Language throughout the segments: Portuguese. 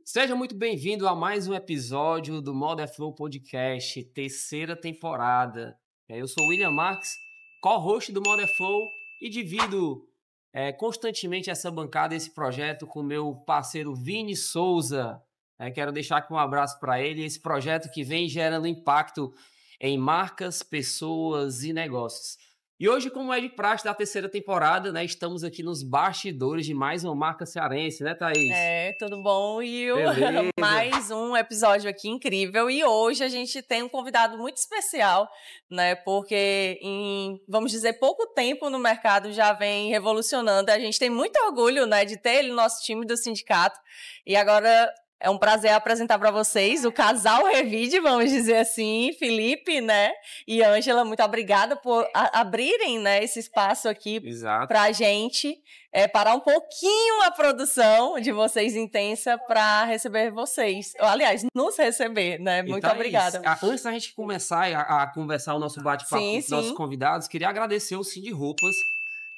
Seja muito bem-vindo a mais um episódio do Modern Flow Podcast, terceira temporada. Eu sou o William Marques, co-host do Modern Flow e divido constantemente essa bancada, esse projeto com meu parceiro Vini Souza. Quero deixar aqui um abraço para ele, esse projeto que vem gerando impacto em marcas, pessoas e negócios. E hoje, como é de praxe da terceira temporada, né, estamos aqui nos bastidores de mais uma marca cearense, né, Thaís? Tudo bom, Will? Beleza. Mais um episódio aqui incrível. E hoje a gente tem um convidado muito especial, né? Porque em, vamos dizer, pouco tempo no mercado já vem revolucionando. A gente tem muito orgulho, né, de ter ele no nosso time do sindicato. E agora é um prazer apresentar para vocês o casal Revide, vamos dizer assim, Felipe, né, e Ângela. Muito obrigada por abrirem, né, esse espaço aqui para a gente parar um pouquinho a produção de vocês intensa para receber vocês. Aliás, nos receber, né? Muito Thaís, obrigada. Antes da gente começar a conversar o nosso bate-papo com os nossos convidados, queria agradecer o Cindy Roupas,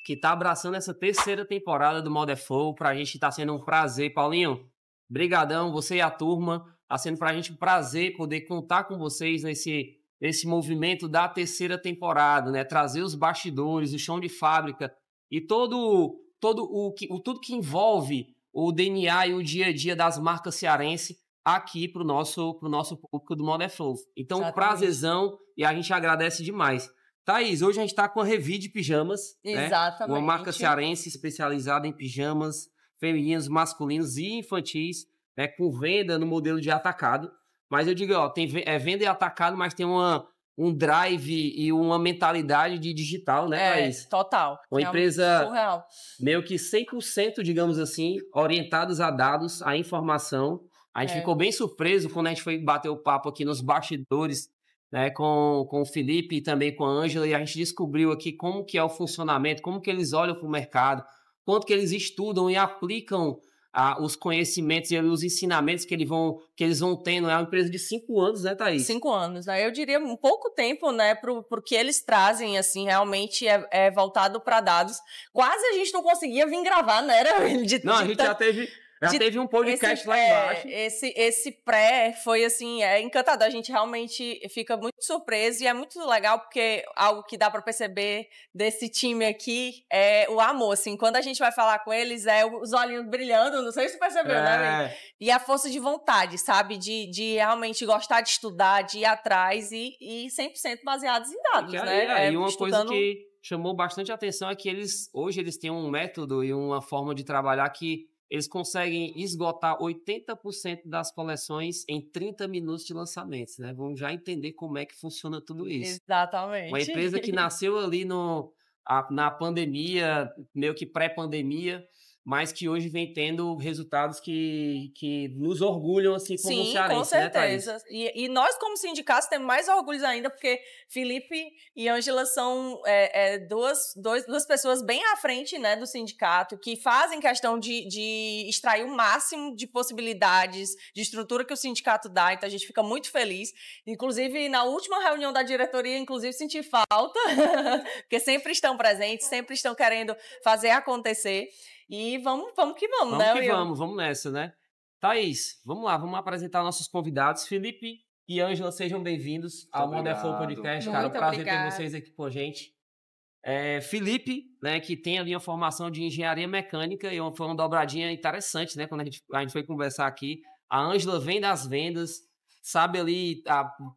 que está abraçando essa terceira temporada do Modern Flow. Para a gente está sendo um prazer, Paulinho. Brigadão, você e a turma. Está sendo para a gente um prazer poder contar com vocês nesse movimento da terceira temporada, né? Trazer os bastidores, o chão de fábrica e tudo que envolve o DNA e o dia a dia das marcas cearenses aqui para o nosso público do Modern Flow. Então, prazerzão, e a gente agradece demais. Thaís, hoje a gente está com a Revide Pijamas. Exatamente. Né? Uma marca cearense especializada em pijamas femininos, masculinos e infantis, né, com venda no modelo de atacado. Mas eu digo, ó, tem venda e atacado, mas tem um drive e uma mentalidade de digital, né, Thaís? Total. Uma empresa surreal. Meio que 100%, digamos assim, orientados a dados, a informação. A gente ficou bem surpreso quando a gente foi bater o papo aqui nos bastidores, né, com o Felipe e também com a Ângela, e a gente descobriu aqui como que é o funcionamento, como que eles olham para o mercado, quanto que eles estudam e aplicam os conhecimentos e os ensinamentos que eles vão tendo. É uma empresa de 5 anos, né, Thaís? 5 anos, né? Eu diria um pouco tempo, né, pro que eles trazem, assim, realmente é voltado para dados. Quase a gente não conseguia vir gravar, né? A gente já teve um podcast lá embaixo. Esse pré foi, assim, encantador. A gente realmente fica muito surpreso e é muito legal porque algo que dá para perceber desse time aqui é o amor, assim. Quando a gente vai falar com eles, os olhinhos brilhando, não sei se você percebeu, né? E a força de vontade, sabe? De realmente gostar de estudar, de ir atrás e 100% baseados em dados, né? E uma coisa que chamou bastante atenção é que hoje eles têm um método e uma forma de trabalhar que eles conseguem esgotar 80% das coleções em 30 minutos de lançamentos, né? Vamos já entender como é que funciona tudo isso. Exatamente. Uma empresa que nasceu ali na pandemia, meio que pré-pandemia, mas que hoje vem tendo resultados que nos orgulham, assim, como cearense, com certeza. Né, Thaís? E nós, como sindicatos, temos mais orgulhos ainda, porque Felipe e Ângela são duas pessoas bem à frente, né, do sindicato, que fazem questão de extrair o máximo de possibilidades, de estrutura que o sindicato dá. Então, a gente fica muito feliz. Inclusive, na última reunião da diretoria, senti falta, porque sempre estão presentes, sempre estão querendo fazer acontecer. E vamos que vamos, né? Vamos nessa, né? Thaís, vamos lá, vamos apresentar nossos convidados. Felipe e Ângela, sejam bem-vindos ao Modern Flow Podcast. Cara, é um prazer ter vocês aqui com a gente. Felipe, né, que tem ali uma formação de engenharia mecânica e foi uma dobradinha interessante, né? Quando a gente foi conversar aqui. A Ângela vem das vendas, sabe ali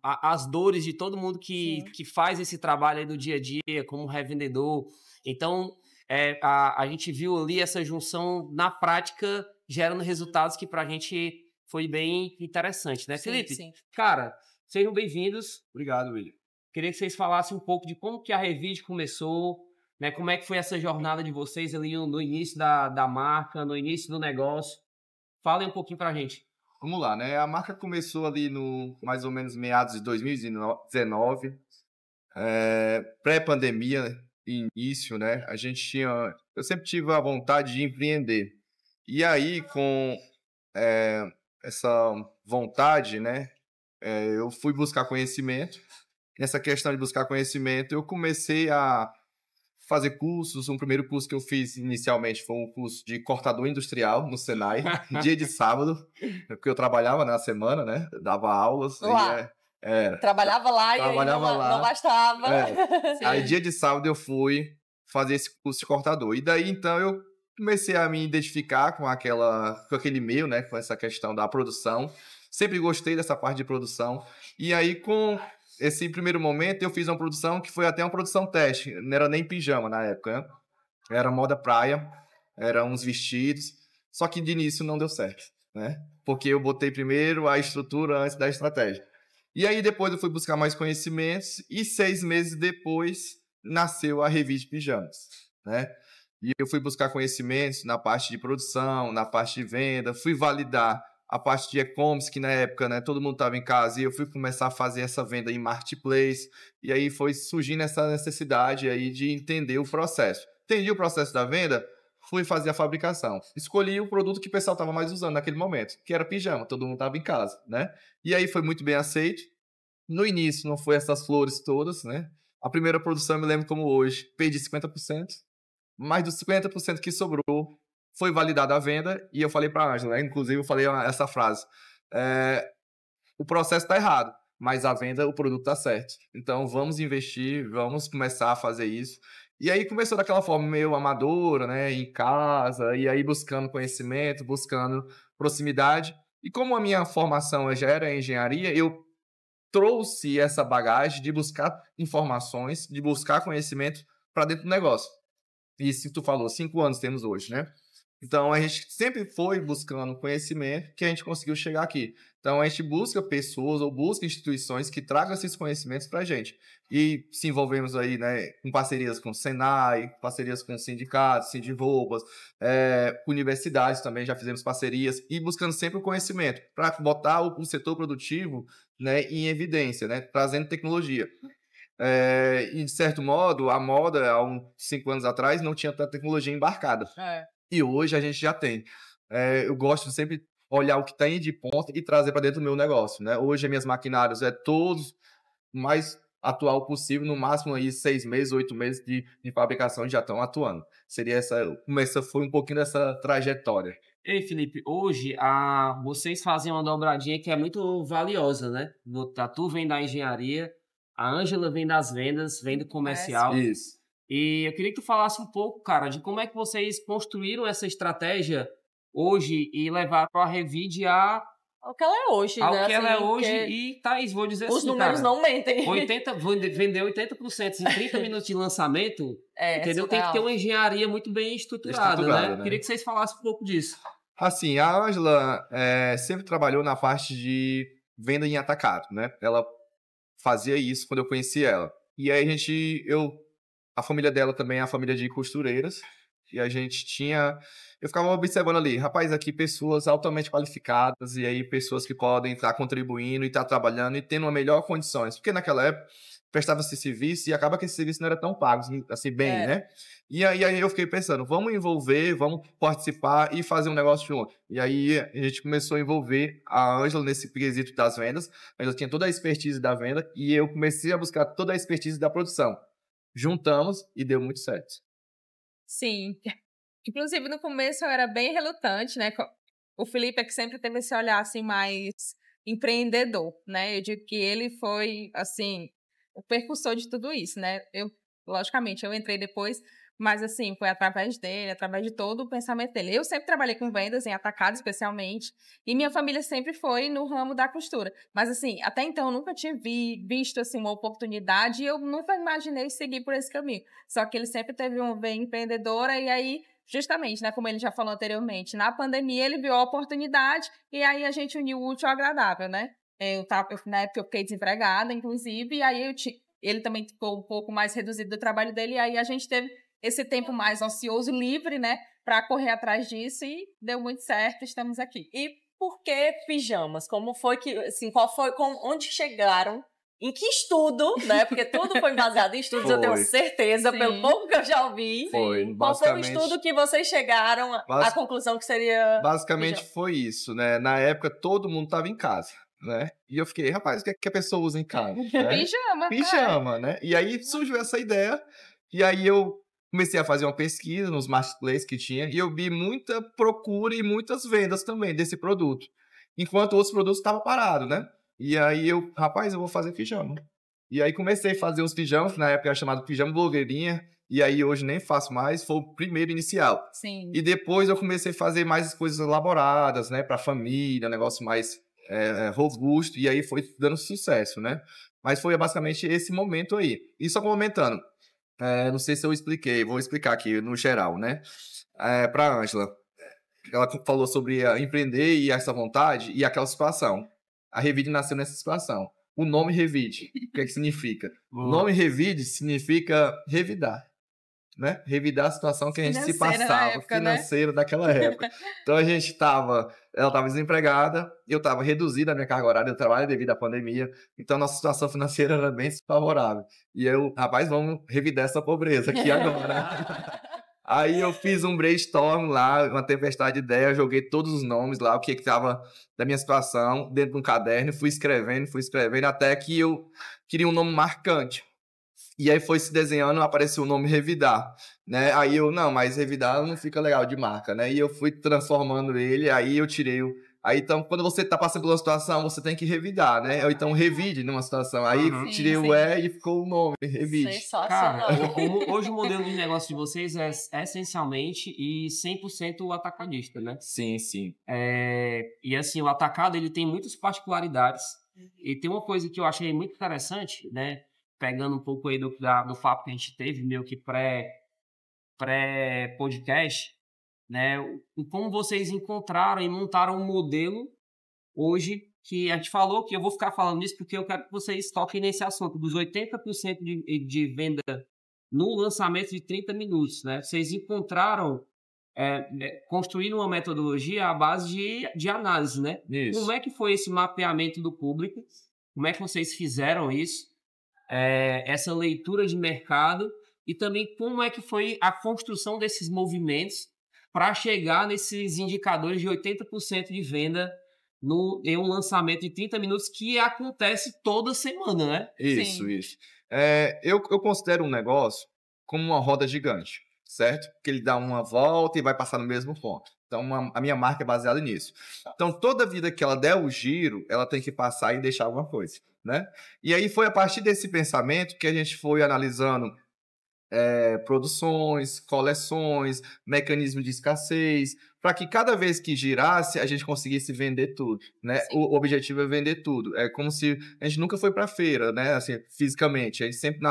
as dores de todo mundo que faz esse trabalho aí do dia a dia, como revendedor. Então, a gente viu ali essa junção na prática, gerando resultados que pra gente foi bem interessante, né, Felipe? Sim. Cara, sejam bem-vindos. Obrigado, William. Queria que vocês falassem um pouco de como que a Revide começou, né? Como é que foi essa jornada de vocês ali no início da marca, no início do negócio. Falem um pouquinho pra gente. Vamos lá, né? A marca começou ali no mais ou menos meados de 2019, pré-pandemia, início, né? Eu sempre tive a vontade de empreender. E aí, com essa vontade, né? Eu fui buscar conhecimento. Nessa questão de buscar conhecimento, eu comecei a fazer cursos. Um primeiro curso que eu fiz inicialmente foi um curso de cortador industrial no Senai, dia de sábado, porque eu trabalhava na semana, né? Dava aulas. Trabalhava lá e não bastava. Aí dia de sábado eu fui fazer esse curso de cortador. E daí, então, eu comecei a me identificar com aquele meio, né? Com essa questão da produção. Sempre gostei dessa parte de produção. E aí, com esse primeiro momento, eu fiz uma produção que foi até uma produção teste. Não era nem pijama na época, né? Era moda praia, eram uns vestidos. Só que de início não deu certo, né? Porque eu botei primeiro a estrutura antes da estratégia. E aí depois eu fui buscar mais conhecimentos e 6 meses depois nasceu a Revide Pijamas, né? E eu fui buscar conhecimentos na parte de produção, na parte de venda, fui validar a parte de e-commerce, que na época, né, todo mundo estava em casa, e eu fui começar a fazer essa venda em marketplace, e aí foi surgindo essa necessidade aí de entender o processo. Entendi o processo da venda, fui fazer a fabricação. Escolhi o produto que o pessoal estava mais usando naquele momento, que era pijama, todo mundo estava em casa, né? E aí foi muito bem aceito. No início não foi essas flores todas, né? A primeira produção, eu me lembro como hoje, perdi 50%, mais dos 50% que sobrou, foi validada a venda e eu falei para a Ângela, né? Inclusive eu falei essa frase, o processo está errado, mas a venda, o produto está certo. Então vamos investir, vamos começar a fazer isso. E aí começou daquela forma meio amadora, né, em casa, e aí buscando conhecimento, buscando proximidade. E como a minha formação já era engenharia, eu trouxe essa bagagem de buscar informações, de buscar conhecimento para dentro do negócio. E isso tu falou, 5 anos temos hoje, né? Então, a gente sempre foi buscando conhecimento que a gente conseguiu chegar aqui. Então, a gente busca pessoas ou busca instituições que tragam esses conhecimentos para a gente. E se envolvemos aí, né, com parcerias com o Senai, parcerias com sindicatos, Sindiroupas, universidades também, já fizemos parcerias, e buscando sempre o conhecimento para botar o setor produtivo, né, em evidência, né, trazendo tecnologia. E, de certo modo, a moda, há uns 5 anos atrás, não tinha tanta tecnologia embarcada. E hoje a gente já tem. Eu gosto de sempre olhar o que tem de ponta e trazer para dentro do meu negócio, né? Hoje, as minhas maquinários todos mais atual possível, no máximo aí 6 meses, 8 meses de fabricação já estão atuando. Foi um pouquinho dessa trajetória. Ei, Felipe, hoje vocês fazem uma dobradinha que é muito valiosa, né? Tu vem da engenharia, a Ângela vem das vendas, vem do comercial. Isso. E eu queria que tu falasse um pouco, cara, de como é que vocês construíram essa estratégia hoje e levaram a Revide ao que ela é hoje, ao né? que ela é hoje. E, Thaís, vou dizer os assim, números cara, não mentem. Vender 80% em 30 minutos de lançamento, entendeu? Surreal. Tem que ter uma engenharia muito bem estruturada, né? Queria que vocês falassem um pouco disso. Assim, a Ângela sempre trabalhou na parte de venda em atacado, né? Ela fazia isso quando eu conheci ela. E aí a família dela também é a família de costureiras, e a gente eu ficava observando ali, rapaz, aqui pessoas altamente qualificadas, e aí pessoas que podem estar contribuindo e estar trabalhando e tendo uma melhor condições, porque naquela época prestava-se serviço e acaba que esse serviço não era tão pago, assim, bem, né? E aí eu fiquei pensando, vamos envolver, vamos participar e fazer um negócio junto. E aí a gente começou a envolver a Ângela nesse quesito das vendas, a Ângela tinha toda a expertise da venda, e eu comecei a buscar toda a expertise da produção. Juntamos e deu muito certo. Sim. Inclusive, no começo eu era bem relutante, né? O Felipe é que sempre teve esse olhar, assim, mais empreendedor, né? Eu digo que ele foi, assim, o percussor de tudo isso, né? Logicamente, eu entrei depois, mas, assim, foi através dele, através de todo o pensamento dele. Eu sempre trabalhei com vendas, em atacado especialmente, e minha família sempre foi no ramo da costura. Mas, assim, até então eu nunca tinha visto, assim, uma oportunidade e eu nunca imaginei seguir por esse caminho. Só que ele sempre teve uma veia empreendedora e aí, justamente, né, como ele já falou anteriormente, na pandemia ele viu a oportunidade e aí a gente uniu o útil ao agradável, né? Na época eu fiquei desempregada, inclusive, e aí ele também ficou um pouco mais reduzido do trabalho dele, e aí a gente teve esse tempo mais ocioso, livre, né, para correr atrás disso, e deu muito certo, estamos aqui. E por que pijamas? Como foi que, assim, onde chegaram? Em que estudo, né? Porque tudo foi baseado em estudos, eu tenho certeza, pelo pouco que eu já ouvi. Qual foi o estudo que vocês chegaram à conclusão que seria... Basicamente pijama? foi isso, né? Na época, todo mundo estava em casa, né? E eu fiquei, rapaz, o que a pessoa usa em casa? Né? Pijama. Pijama, né? E aí surgiu essa ideia, e aí eu comecei a fazer uma pesquisa nos marketplaces que tinha e eu vi muita procura e muitas vendas também desse produto. Enquanto outros produtos estavam parados, né? E aí rapaz, eu vou fazer pijama. E aí comecei a fazer os pijamas, na época era chamado pijama blogueirinha, e aí hoje nem faço mais, foi o primeiro inicial. Sim. E depois eu comecei a fazer mais coisas elaboradas, né, para família, negócio mais robusto, e aí foi dando sucesso, né? Mas foi basicamente esse momento aí. E só comentando, não sei se eu expliquei, vou explicar aqui no geral, né? Para Ângela, ela falou sobre empreender e essa vontade e aquela situação. A Revide nasceu nessa situação. O nome Revide, o que é que significa? O nome Revide significa revidar, né? Revidar a situação que a gente se passava, financeira daquela época. Então ela estava desempregada, eu estava reduzida a minha carga horária de trabalho devido à pandemia, então nossa situação financeira era bem desfavorável. E rapaz, vamos revidar essa pobreza aqui agora. Aí eu fiz um brainstorm lá, uma tempestade de ideias, joguei todos os nomes lá, o que estava da minha situação, dentro de um caderno, fui escrevendo, até que eu queria um nome marcante. E aí foi se desenhando, apareceu o nome Revidar, né? Aí mas Revidar não fica legal de marca, né? E eu fui transformando ele, aí eu tirei Aí, então, quando você tá passando por uma situação, você tem que revidar, né? Ou então, revide numa situação. Aí, tirei o E e ficou o nome, revide. Cara, hoje o modelo de negócio de vocês é essencialmente e 100% o atacadista, né? Sim, sim. E assim, o atacado, ele tem muitas particularidades. E tem uma coisa que eu achei muito interessante, né? Pegando um pouco aí do papo que a gente teve, meio que pré-podcast, né? Como vocês encontraram e montaram um modelo hoje, que a gente falou, que eu vou ficar falando isso porque eu quero que vocês toquem nesse assunto, dos 80% de venda no lançamento de 30 minutos, né? Vocês encontraram, construindo uma metodologia à base de análise, né? Isso. Como é que foi esse mapeamento do público? Como é que vocês fizeram isso? Essa leitura de mercado e também como é que foi a construção desses movimentos para chegar nesses indicadores de 80% de venda em um lançamento de 30 minutos que acontece toda semana, né? Isso. Eu considero um negócio como uma roda gigante, certo? Que ele dá uma volta e vai passar no mesmo ponto. Então, a minha marca é baseada nisso. Então, toda vida que ela der o giro, ela tem que passar e deixar alguma coisa, né? E aí foi a partir desse pensamento que a gente foi analisando produções, coleções, mecanismo de escassez, para que cada vez que girasse, a gente conseguisse vender tudo, né? O objetivo é vender tudo. É como se a gente nunca foi para feira, né? Assim, fisicamente. A gente sempre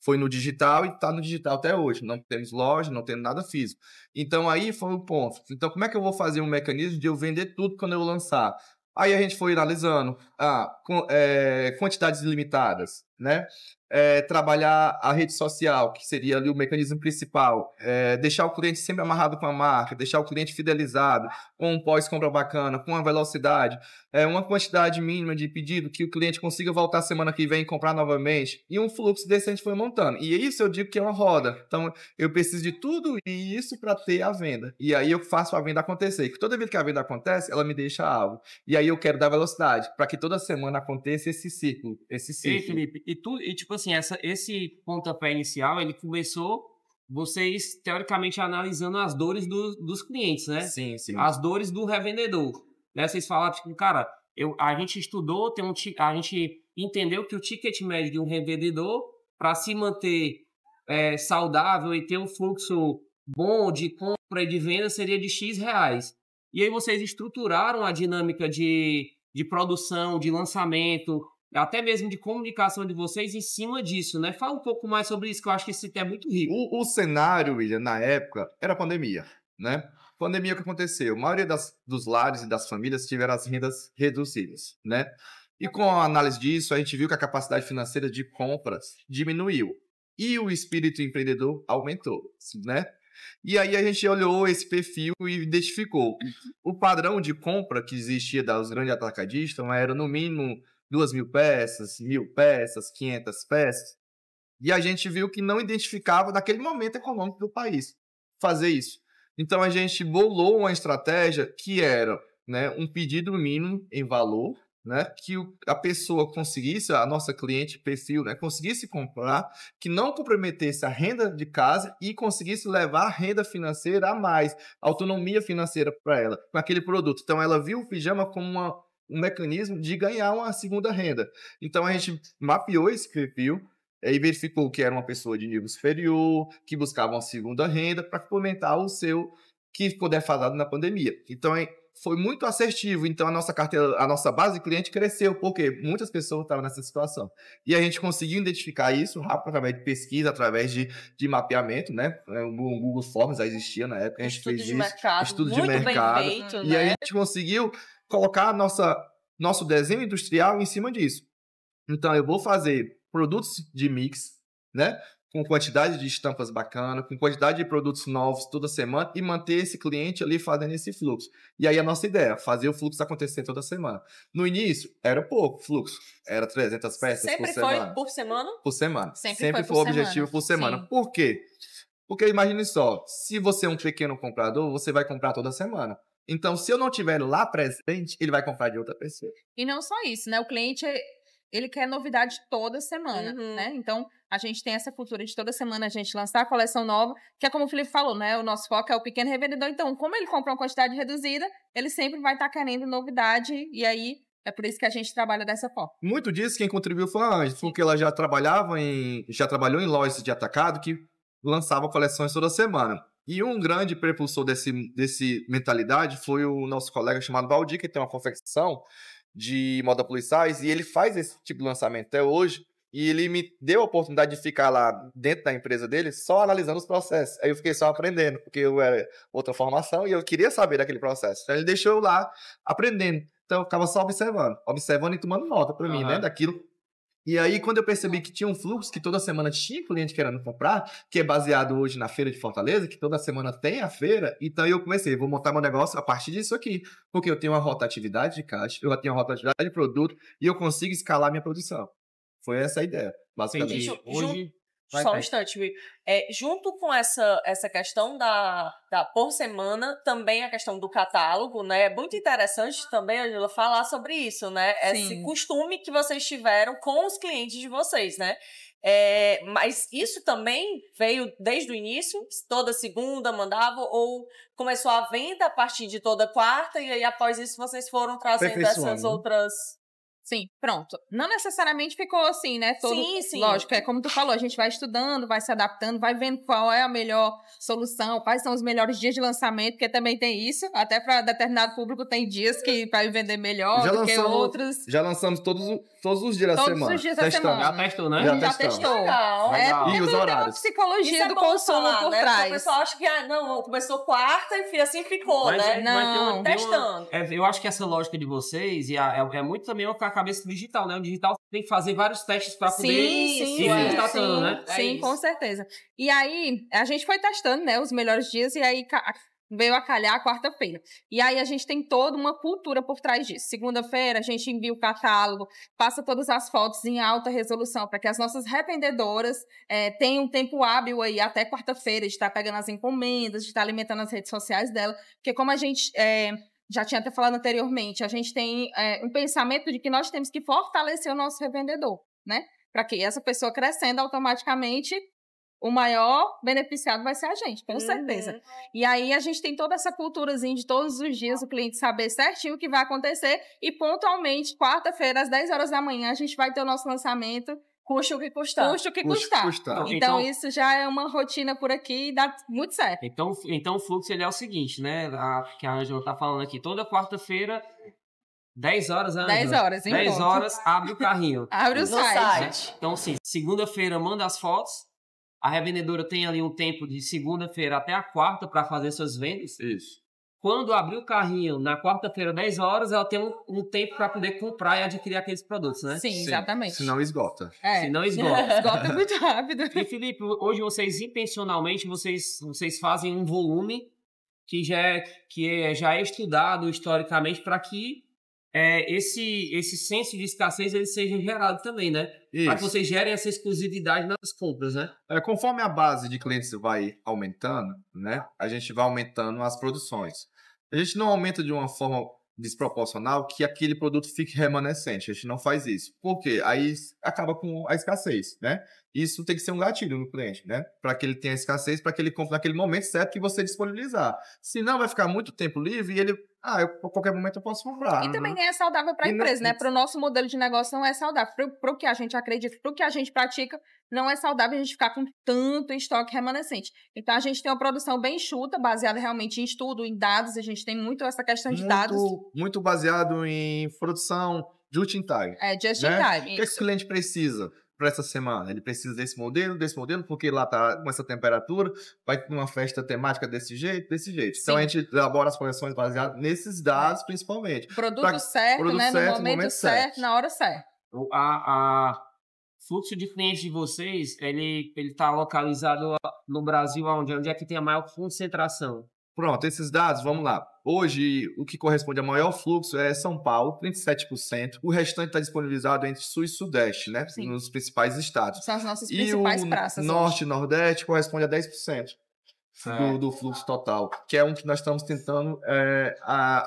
foi no digital e está no digital até hoje. Não temos loja, não temos nada físico. Então, aí foi o ponto. Então, como é que eu vou fazer um mecanismo de eu vender tudo quando eu lançar? Aí a gente foi analisando quantidades limitadas, né? Trabalhar a rede social, que seria ali o mecanismo principal, deixar o cliente sempre amarrado com a marca, deixar o cliente fidelizado, com um pós-compra bacana, com uma velocidade, uma quantidade mínima de pedido, que o cliente consiga voltar semana que vem e comprar novamente, e um fluxo desse a gente foi montando. E isso eu digo que é uma roda. Então, eu preciso de tudo isso para ter a venda. E aí eu faço a venda acontecer. E toda vez que a venda acontece, ela me deixa algo. E aí eu quero dar velocidade, para que toda semana aconteça esse ciclo. Ei, Felipe, e tipo assim, esse pontapé inicial, ele começou vocês, teoricamente, analisando as dores dos clientes, né? Sim. As dores do revendedor. Né? Vocês falaram, tipo, cara, a gente estudou, a gente entendeu que o ticket médio de um revendedor, para se manter saudável e ter um fluxo bom de compra e de venda, seria de X reais. E aí vocês estruturaram a dinâmica de produção, de lançamento, até mesmo de comunicação de vocês em cima disso, né? Fala um pouco mais sobre isso, que eu acho que esse é muito rico. O cenário, William, na época, era a pandemia, né? Pandemia, o que aconteceu? A maioria dos lares e das famílias tiveram as rendas reduzidas, né? E com a análise disso, a gente viu que a capacidade financeira de compras diminuiu. E o espírito empreendedor aumentou, né? E aí a gente olhou esse perfil e identificou. O padrão de compra que existia dos grandes atacadistas era, no mínimo, 2.000 peças, 1.000 peças, 500 peças. E a gente viu que não identificava, naquele momento econômico do país, fazer isso. Então, a gente bolou uma estratégia que era, né, um pedido mínimo em valor, né, que a pessoa conseguisse, a nossa cliente perfil, né, conseguisse comprar, que não comprometesse a renda de casa e conseguisse levar a renda financeira a mais, autonomia financeira para ela, com aquele produto. Então, ela viu o pijama como um mecanismo de ganhar uma segunda renda. Então, a gente mapeou esse perfil e verificou que era uma pessoa de nível superior, que buscava uma segunda renda para complementar o seu que ficou defasado na pandemia. Então, foi muito assertivo. Então, a nossa carteira, a nossa base de cliente cresceu, porque muitas pessoas estavam nessa situação. E a gente conseguiu identificar isso rápido, através de pesquisa, através de mapeamento, né? O Google Forms já existia na época, a gente fez isso. Estudo de mercado. Bem feito, e aí a gente conseguiu colocar nosso desenho industrial em cima disso. Então, eu vou fazer produtos de mix, né? Com quantidade de estampas bacanas, com quantidade de produtos novos toda semana e manter esse cliente ali fazendo esse fluxo. E aí a nossa ideia, fazer o fluxo acontecer toda semana. No início, era pouco fluxo, era 300 peças por semana. Sempre foi por semana? Por semana. Sempre foi o objetivo por semana. Sim. Por quê? Porque imagine só, se você é um pequeno comprador, você vai comprar toda semana. Então, se eu não tiver lá presente, ele vai comprar de outra pessoa. E não só isso, né? O cliente, ele quer novidade toda semana, né? Então, a gente tem essa cultura de toda semana a gente lançar a coleção nova, que é como o Felipe falou, né? O nosso foco é o pequeno revendedor. Então, como ele compra uma quantidade reduzida, ele sempre vai estar querendo novidade. E aí, é por isso que a gente trabalha dessa forma. Muito disso quem contribuiu foi a Ângela, porque ela já trabalhou em lojas de atacado que lançava coleções toda semana. E um grande prepulsor desse mentalidade foi o nosso colega chamado Valdir, que tem uma confecção de moda plus size, e ele faz esse tipo de lançamento até hoje. E ele me deu a oportunidade de ficar lá dentro da empresa dele só analisando os processos. Aí eu fiquei só aprendendo, porque eu era outra formação e eu queria saber daquele processo. Então ele deixou eu lá aprendendo. Então eu ficava só observando e tomando nota para mim, né, daquilo. E aí, quando eu percebi que tinha um fluxo, que toda semana tinha cliente querendo comprar, que é baseado hoje na Feira de Fortaleza, que toda semana tem a feira, então eu comecei, vou montar meu negócio a partir disso aqui, porque eu tenho uma rotatividade de caixa, eu tenho uma rotatividade de produto e eu consigo escalar minha produção. Foi essa a ideia, basicamente. Hoje... Só um instante, Will. Junto com essa questão da por semana, também a questão do catálogo, né? É muito interessante também, Angela, falar sobre isso, né? Sim. Esse costume que vocês tiveram com os clientes de vocês, né? Mas isso também veio desde o início? Toda segunda mandavam? Ou começou a venda a partir de toda quarta? E aí, após isso, vocês foram trazendo essas outras... Sim, pronto. Não necessariamente ficou assim, né? Sim. Lógico, é como tu falou, a gente vai estudando, vai se adaptando, vai vendo qual é a melhor solução, quais são os melhores dias de lançamento, porque também tem isso. Até para determinado público tem dias que vai vender melhor do que outros. Já lançamos todos os dias da semana. Todos os dias da semana. Já testou, né? Já testou. Legal. E os horários. Tem uma psicologia do consumo falar, por trás. O pessoal acha que, não, começou quarta e assim ficou, né? Não, testando. Eu acho que essa lógica de vocês é muito também com a cabeça digital, né? O digital tem que fazer vários testes para poder ir constatando, né? Sim, com certeza. E aí, a gente foi testando, né, os melhores dias, e aí veio a calhar a quarta-feira. E aí, a gente tem toda uma cultura por trás disso. Segunda-feira, a gente envia o catálogo, passa todas as fotos em alta resolução, para que as nossas revendedoras tenham um tempo hábil aí, até quarta-feira, de estar pegando as encomendas, de estar alimentando as redes sociais dela. Porque como a gente... já tinha até falado anteriormente, a gente tem um pensamento de que nós temos que fortalecer o nosso revendedor, né? Para que essa pessoa crescendo automaticamente, o maior beneficiado vai ser a gente, com certeza. E aí a gente tem toda essa culturazinha de todos os dias o cliente saber certinho o que vai acontecer e pontualmente, quarta-feira, às 10 horas da manhã, a gente vai ter o nosso lançamento. Custe o que custar. Custe o que custar. Então, isso já é uma rotina por aqui e dá muito certo. Então o fluxo ele é o seguinte, né? Que a Angela tá falando aqui. Toda quarta-feira, 10 horas, Angela. 10 horas, hein? 10 horas, abre o carrinho. Abre o site. Então, assim, segunda-feira manda as fotos. A revendedora tem ali um tempo de segunda-feira até a quarta para fazer suas vendas. Isso. Quando abrir o carrinho na quarta-feira, 10 horas, ela tem um tempo para poder comprar e adquirir aqueles produtos, né? Sim, exatamente. Senão esgota. Senão esgota. Esgota muito rápido. E, Felipe, hoje vocês, intencionalmente, vocês fazem um volume que já é estudado historicamente para que esse senso de escassez ele seja gerado também, né? Para que vocês gerem essa exclusividade nas compras, né? Conforme a base de clientes vai aumentando, né? A gente vai aumentando as produções. A gente não aumenta de uma forma desproporcional que aquele produto fique remanescente. A gente não faz isso. Por quê? Aí acaba com a escassez, né? Isso tem que ser um gatilho no cliente, né? Para que ele tenha escassez, para que ele compre naquele momento certo que você disponibilizar. Senão vai ficar muito tempo livre e ele... a qualquer momento eu posso comprar. E também nem é saudável para a empresa, né? Para o nosso modelo de negócio não é saudável. Para o que a gente acredita, para o que a gente pratica, não é saudável a gente ficar com tanto estoque remanescente. Então, a gente tem uma produção bem enxuta, baseada realmente em estudo, em dados. A gente tem muito essa questão de dados. Muito baseado em produção just in time. Just in time. O que o cliente precisa para essa semana? Ele precisa desse modelo, porque lá tá com essa temperatura, vai ter uma festa temática desse jeito. Sim. Então a gente elabora as coleções baseadas nesses dados, principalmente. Produto certo, né? No momento certo, na hora certa. Fluxo de clientes de vocês, ele tá localizado no Brasil onde? Onde é que tem a maior concentração? Pronto, esses dados, vamos lá. Hoje, o que corresponde ao maior fluxo é São Paulo, 37%. O restante está disponibilizado entre Sul e Sudeste, né? Sim. Nos principais estados. São as nossas principais praças. Norte e Nordeste corresponde a 10% do fluxo total, que é um que nós estamos tentando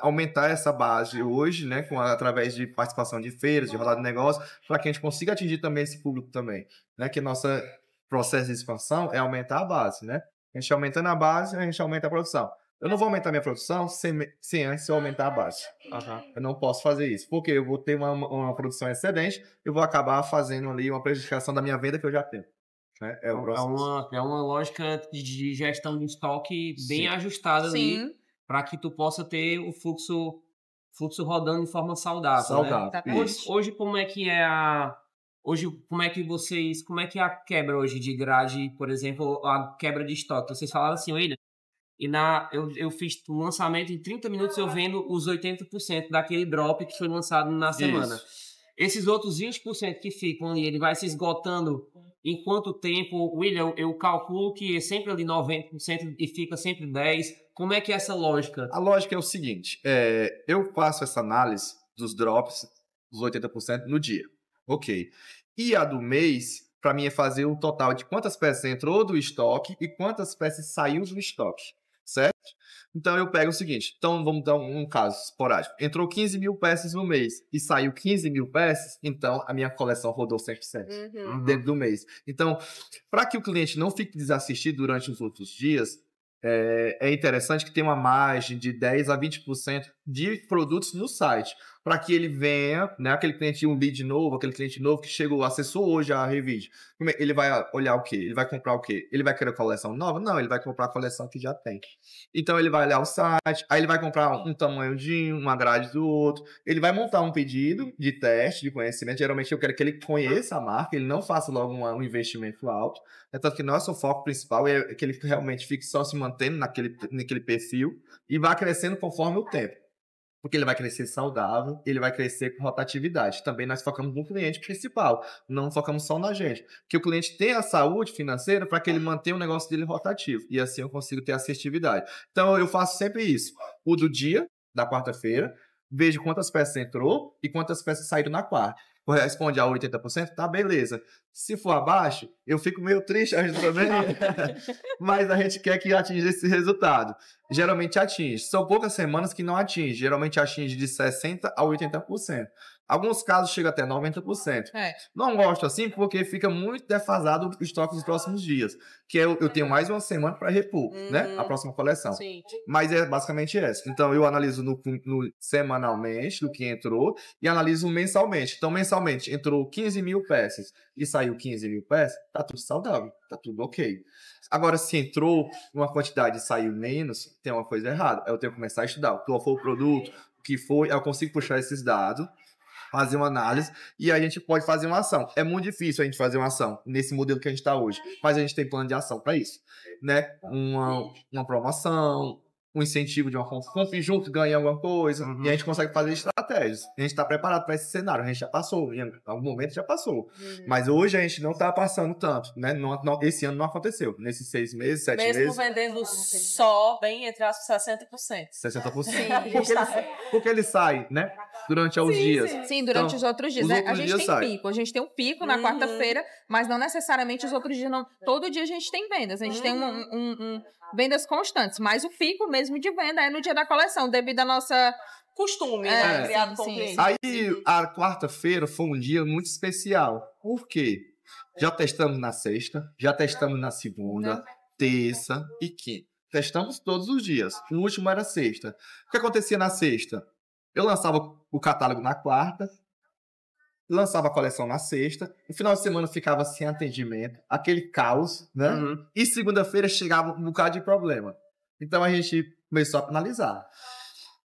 aumentar essa base hoje, né? Através de participação de feiras, de rodada de negócio, para que a gente consiga atingir também esse público também, né? Que nosso processo de expansão é aumentar a base, né? A gente aumentando a base, a gente aumenta a produção. Eu não vou aumentar minha produção sem antes eu aumentar a base. Eu não posso fazer isso. Porque eu vou ter uma produção excedente, eu vou acabar fazendo ali uma prejudicação da minha venda que eu já tenho. Né? É uma lógica de gestão de estoque bem ajustada ali, para que tu possa ter o fluxo rodando de forma saudável. Né? Hoje, como é que é como é que é a quebra hoje de grade, por exemplo, a quebra de estoque? Vocês falaram assim, William, eu fiz o lançamento em 30 minutos, eu vendo os 80% daquele drop que foi lançado na semana. Esses outros 20% que ficam ali, ele vai se esgotando em quanto tempo? William, eu calculo que é sempre ali 90% e fica sempre 10%. Como é que é essa lógica? A lógica é o seguinte, eu faço essa análise dos drops, dos 80% no dia. Ok. E a do mês, para mim, é fazer o total de quantas peças entrou do estoque e quantas peças saiu do estoque. Certo? Então, eu pego o seguinte. Então, vamos dar um caso esporádico. Entrou 15 mil peças no mês e saiu 15 mil peças, então a minha coleção rodou 100% dentro do mês. Então, para que o cliente não fique desassistido durante os outros dias, é interessante que tenha uma margem de 10% a 20% de produtos no site, para que ele venha, né, aquele cliente, um lead novo, aquele cliente novo que chegou, acessou hoje a Revide, ele vai olhar o quê? Ele vai comprar o quê? Ele vai querer coleção nova? Não, ele vai comprar a coleção que já tem. Então ele vai olhar o site, aí ele vai comprar um tamanho de uma grade do outro, ele vai montar um pedido de teste, de conhecimento. Geralmente eu quero que ele conheça a marca, ele não faça logo um investimento alto. É tanto que nosso foco principal é que ele realmente fique só se mantendo naquele perfil e vá crescendo conforme o tempo. Porque ele vai crescer saudável, ele vai crescer com rotatividade. Também nós focamos no cliente principal, não focamos só na gente. Que o cliente tenha a saúde financeira para que ele mantenha o negócio dele rotativo. E assim eu consigo ter assertividade. Então eu faço sempre isso. O do dia, da quarta-feira, vejo quantas peças entrou e quantas peças saíram na quarta. Corresponde a 80%? Tá, beleza. Se for abaixo, eu fico meio triste, a gente também. Mas a gente quer que atinja esse resultado. Geralmente atinge. São poucas semanas que não atinge. Geralmente atinge de 60% a 80%. Alguns casos chega até 90%. Não gosto assim porque fica muito defasado o estoque dos próximos dias. Que eu tenho mais uma semana para repor, né? A próxima coleção. Sim. Mas é basicamente essa. Então eu analiso semanalmente do que entrou e analiso mensalmente. Então mensalmente entrou 15 mil peças e saiu 15 mil peças, tá tudo saudável, tá tudo ok. Agora, se entrou uma quantidade e saiu menos, tem uma coisa errada. Eu tenho que começar a estudar qual foi o produto, o que foi, eu consigo puxar esses dados, fazer uma análise e a gente pode fazer uma ação. É muito difícil a gente fazer uma ação nesse modelo que a gente está hoje, mas a gente tem plano de ação para isso, né? Uma promoção, um incentivo de uma compra junto, ganha alguma coisa, e a gente consegue fazer estratégias. A gente está preparado para esse cenário, a gente já passou, em algum momento já passou. Mas hoje a gente não está passando tanto, né? Esse ano não aconteceu. Nesses 6 meses, 7 meses... Mesmo vendendo só, bem entre as 60%. 60%. Sim, porque ele sai, né? Durante os dias. Sim, durante os outros dias. A gente tem pico. A gente tem um pico na quarta-feira, mas não necessariamente os outros dias não. Todo dia a gente tem vendas. A gente tem vendas constantes, mas o pico mesmo de venda é no dia da coleção, devido à nossa costume, né? Criado com o cliente. Aí, a quarta-feira foi um dia muito especial. Por quê? Já testamos na sexta, já testamos na segunda, terça e quinta. Testamos todos os dias. O último era sexta. O que acontecia na sexta? Eu lançava o catálogo na quarta, lançava a coleção na sexta, no final de semana ficava sem atendimento, aquele caos, né? E segunda-feira chegava um bocado de problema. Então a gente começou a analisar.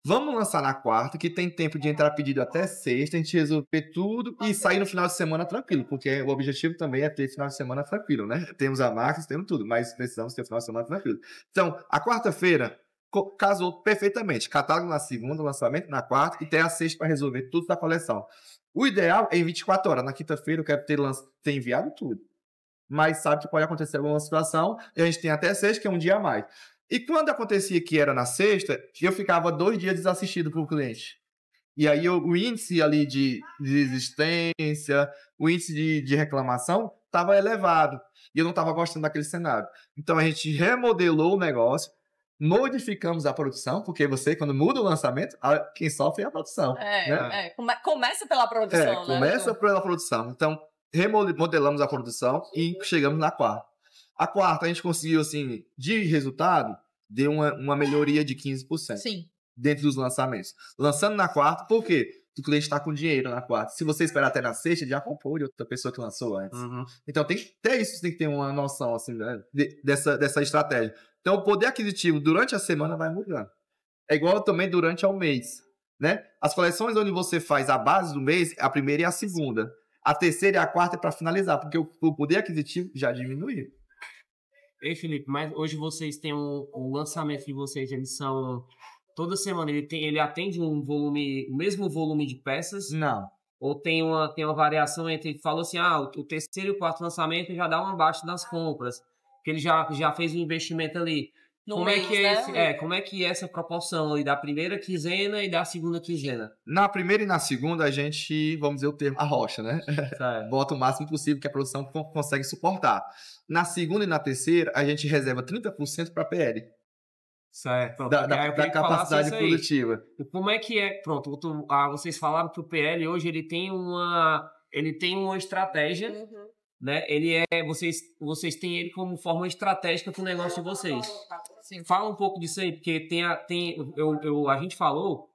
Vamos lançar na quarta, que tem tempo de entrar pedido até sexta, a gente resolver tudo e sair no final de semana tranquilo, porque o objetivo também é ter final de semana tranquilo, né? Temos a marca, temos tudo, mas precisamos ter final de semana tranquilo. Então, a quarta-feira casou perfeitamente. Catálogo na segunda, lançamento na quarta e tem a sexta para resolver tudo da coleção. O ideal é em 24 horas. Na quinta-feira eu quero ter enviado tudo. Mas sabe que pode acontecer alguma situação e a gente tem até sexta, que é um dia a mais. E quando acontecia que era na sexta, eu ficava 2 dias desassistido por cliente. E aí o índice ali de desistência, o índice de reclamação estava elevado. E eu não estava gostando daquele cenário. Então a gente remodelou o negócio, modificamos a produção, porque você, quando muda o lançamento, quem sofre é a produção. Começa pela produção, né? Começa pela produção. Então, remodelamos a produção e chegamos na quarta. A quarta, a gente conseguiu, assim, de resultado, deu uma melhoria de 15%. Sim. Dentro dos lançamentos. Lançando na quarta, por quê? O cliente está com dinheiro na quarta. Se você esperar até na sexta, já comprou de outra pessoa que lançou antes. Então, tem que ter uma noção, assim, né, dessa estratégia. Então, o poder aquisitivo durante a semana vai mudando. É igual também durante o mês, né? As coleções onde você faz a base do mês, a primeira e a segunda. A terceira e a quarta é para finalizar, porque o poder aquisitivo já diminuiu. Ei, Felipe, mas hoje vocês têm um lançamento de vocês, eles são... Toda semana ele atende o mesmo volume de peças? Não. Ou tem uma variação entre... Falou assim, o terceiro e o quarto lançamento já dá uma baixa nas compras. Porque ele já fez um investimento ali. Como é que é essa proporção ali da primeira quinzena e da segunda quinzena? Na primeira e na segunda, a gente, vamos dizer o termo, arrocha, né? Bota o máximo possível que a produção consegue suportar. Na segunda e na terceira, a gente reserva 30% para PL. Certo. Da capacidade produtiva. Como é que é? Pronto, vocês falaram que o PL hoje ele tem uma estratégia, né? Vocês têm ele como forma estratégica para o negócio de vocês. Sim. Fala um pouco disso aí, porque a gente falou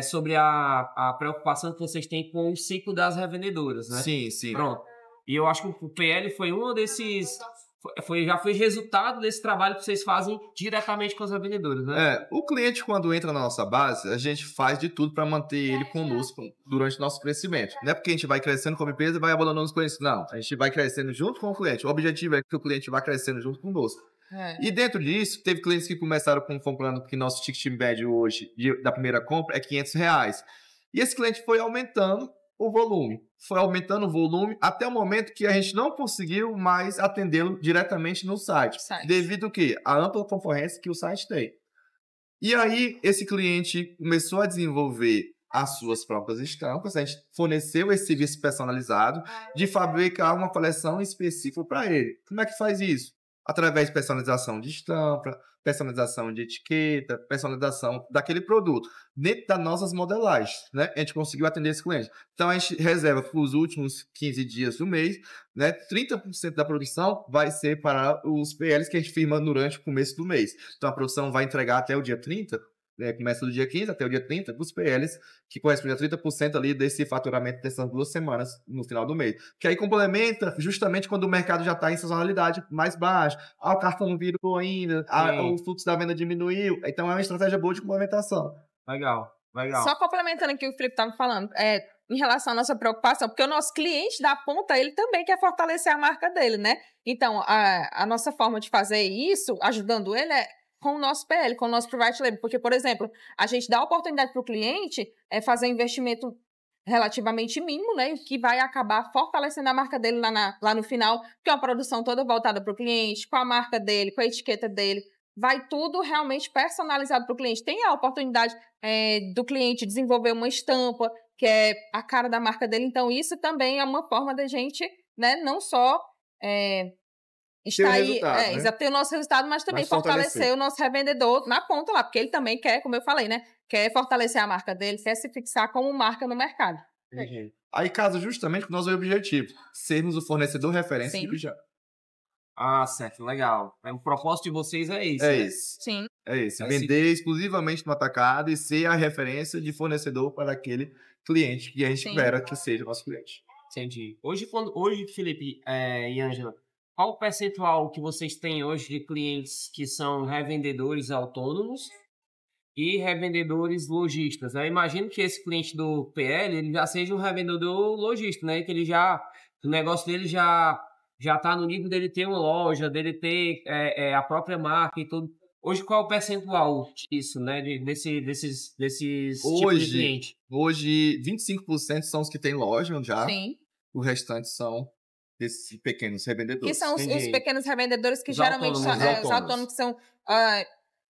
sobre a preocupação que vocês têm com o ciclo das revendedoras, né? Sim, sim. Pronto. E eu acho que o PL foi um desses... já foi resultado desse trabalho que vocês fazem diretamente com as revendedoras, né? O cliente, quando entra na nossa base, a gente faz de tudo para manter ele conosco durante o nosso crescimento. Não é porque a gente vai crescendo como empresa e vai abandonando os clientes, não. A gente vai crescendo junto com o cliente. O objetivo é que o cliente vá crescendo junto conosco. E dentro disso, teve clientes que começaram comprando, que nosso ticket médio hoje, da primeira compra, é R$500. E esse cliente foi aumentando o volume. Foi aumentando o volume até o momento que a gente não conseguiu mais atendê-lo diretamente no site. Devido ao quê? A ampla concorrência que o site tem. E aí, esse cliente começou a desenvolver as suas próprias estampas. A gente forneceu esse serviço personalizado de fabricar uma coleção específica para ele. Como é que faz isso? Através de personalização de estampa, personalização de etiqueta, personalização daquele produto, dentro das nossas modelagens, né? A gente conseguiu atender esse cliente. Então, a gente reserva para os últimos 15 dias do mês, né? 30% da produção vai ser para os PLs que a gente firma durante o começo do mês. Então, a produção vai entregar até o dia 30, começa do dia 15 até o dia 30, dos PLs, que corresponde a 30% ali desse faturamento dessas 2 semanas no final do mês. Que aí complementa justamente quando o mercado já está em sazonalidade mais baixa, o cartão não virou ainda, o fluxo da venda diminuiu. Então é uma estratégia boa de complementação. Legal. Só complementando aqui o que o Felipe estava falando, em relação à nossa preocupação, porque o nosso cliente da ponta, ele também quer fortalecer a marca dele, né? Então, a nossa forma de fazer isso, ajudando ele, com o nosso PL, com o nosso private label. Porque, por exemplo, a gente dá a oportunidade para o cliente fazer um investimento relativamente mínimo, né? Que vai acabar fortalecendo a marca dele lá no final, que é uma produção toda voltada para o cliente, com a marca dele, com a etiqueta dele. Vai tudo realmente personalizado para o cliente. Tem a oportunidade do cliente desenvolver uma estampa, que é a cara da marca dele. Então, isso também é uma forma da gente, né, não só está aí, tem o nosso resultado, mas também fortalecer o nosso revendedor na ponta lá, porque ele também quer, como eu falei, né? Quer fortalecer a marca dele, quer se fixar como marca no mercado. Aí casa justamente com o nosso objetivo, sermos o fornecedor referência de pijama. Ah, certo, legal. O propósito de vocês é isso, né? Isso. Sim. É isso, vender exclusivamente no atacado e ser a referência de fornecedor para aquele cliente que a gente espera que seja o nosso cliente. Entendi. Hoje, Felipe e Ângela, qual o percentual que vocês têm hoje de clientes que são revendedores autônomos e revendedores lojistas? Eu imagino que esse cliente do PL ele já seja um revendedor lojista, né? Que o negócio dele já está no nível dele ter uma loja, dele ter a própria marca e tudo. Hoje, qual é o percentual disso, né? Desses tipos de cliente? Hoje, 25% são os que têm loja já. Sim. O restante são esses pequenos revendedores. Que são os pequenos revendedores que geralmente são os autônomos, que são,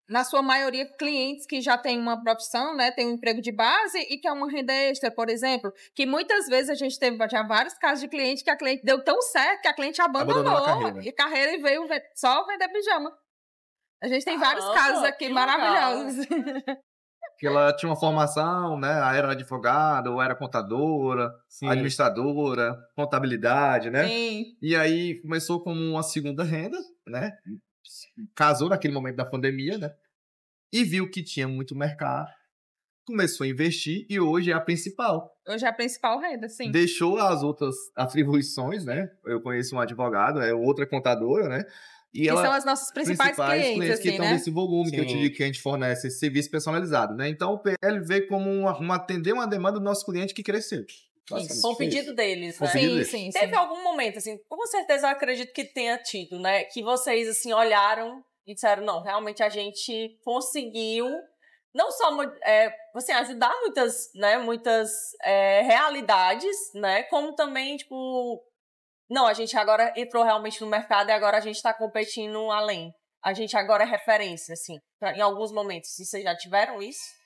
na sua maioria, clientes que já têm uma profissão, né? Tem um emprego de base e que é uma renda extra, por exemplo. Que muitas vezes a gente teve já vários casos de cliente que a cliente deu tão certo que a cliente abandonou a carreira e veio só vender pijama. A gente tem vários casos aqui maravilhosos. Que ela tinha uma formação, né? Era advogada, ou era contadora, administradora, contabilidade, né? Sim. E aí começou como uma segunda renda, né? Casou naquele momento da pandemia, né? E viu que tinha muito mercado, começou a investir e hoje é a principal. Hoje é a principal renda, sim. Deixou as outras atribuições, né? Eu conheço um advogado, outra contadora, né? E que são as nossas principais clientes assim, que estão né? nesse volume que eu te digo que a gente fornece esse serviço personalizado, né? Então o PL vê como atender uma demanda do nosso cliente que cresceu. Com o pedido deles, né? Sim. Teve algum momento, assim, com certeza eu acredito que tenha tido, né? Que vocês, assim, olharam e disseram, não, realmente a gente conseguiu não só assim, ajudar muitas realidades, né? Como também, tipo, não, a gente agora entrou realmente no mercado e agora a gente está competindo além. A gente agora é referência, assim, em alguns momentos. Vocês já tiveram isso?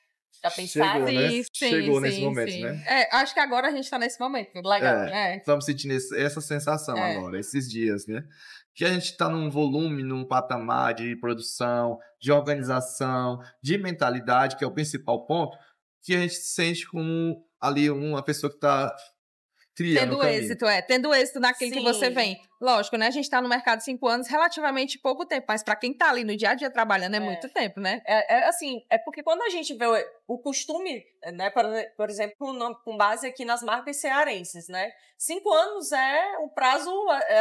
Já pensaram? Chegou nesse momento, né? Acho que agora a gente tá nesse momento. Legal. Estamos sentindo essa sensação agora, esses dias, né? Que a gente tá num volume, num patamar de produção, de organização, de mentalidade, que é o principal ponto, que a gente se sente como ali uma pessoa que tá tendo êxito naquilo que você vem. Lógico, né? A gente tá no mercado 5 anos, relativamente pouco tempo, mas para quem tá ali no dia a dia trabalhando é muito tempo, né? Assim, porque quando a gente vê o costume, né, por exemplo, com base aqui nas marcas cearenses, né? 5 anos é o prazo,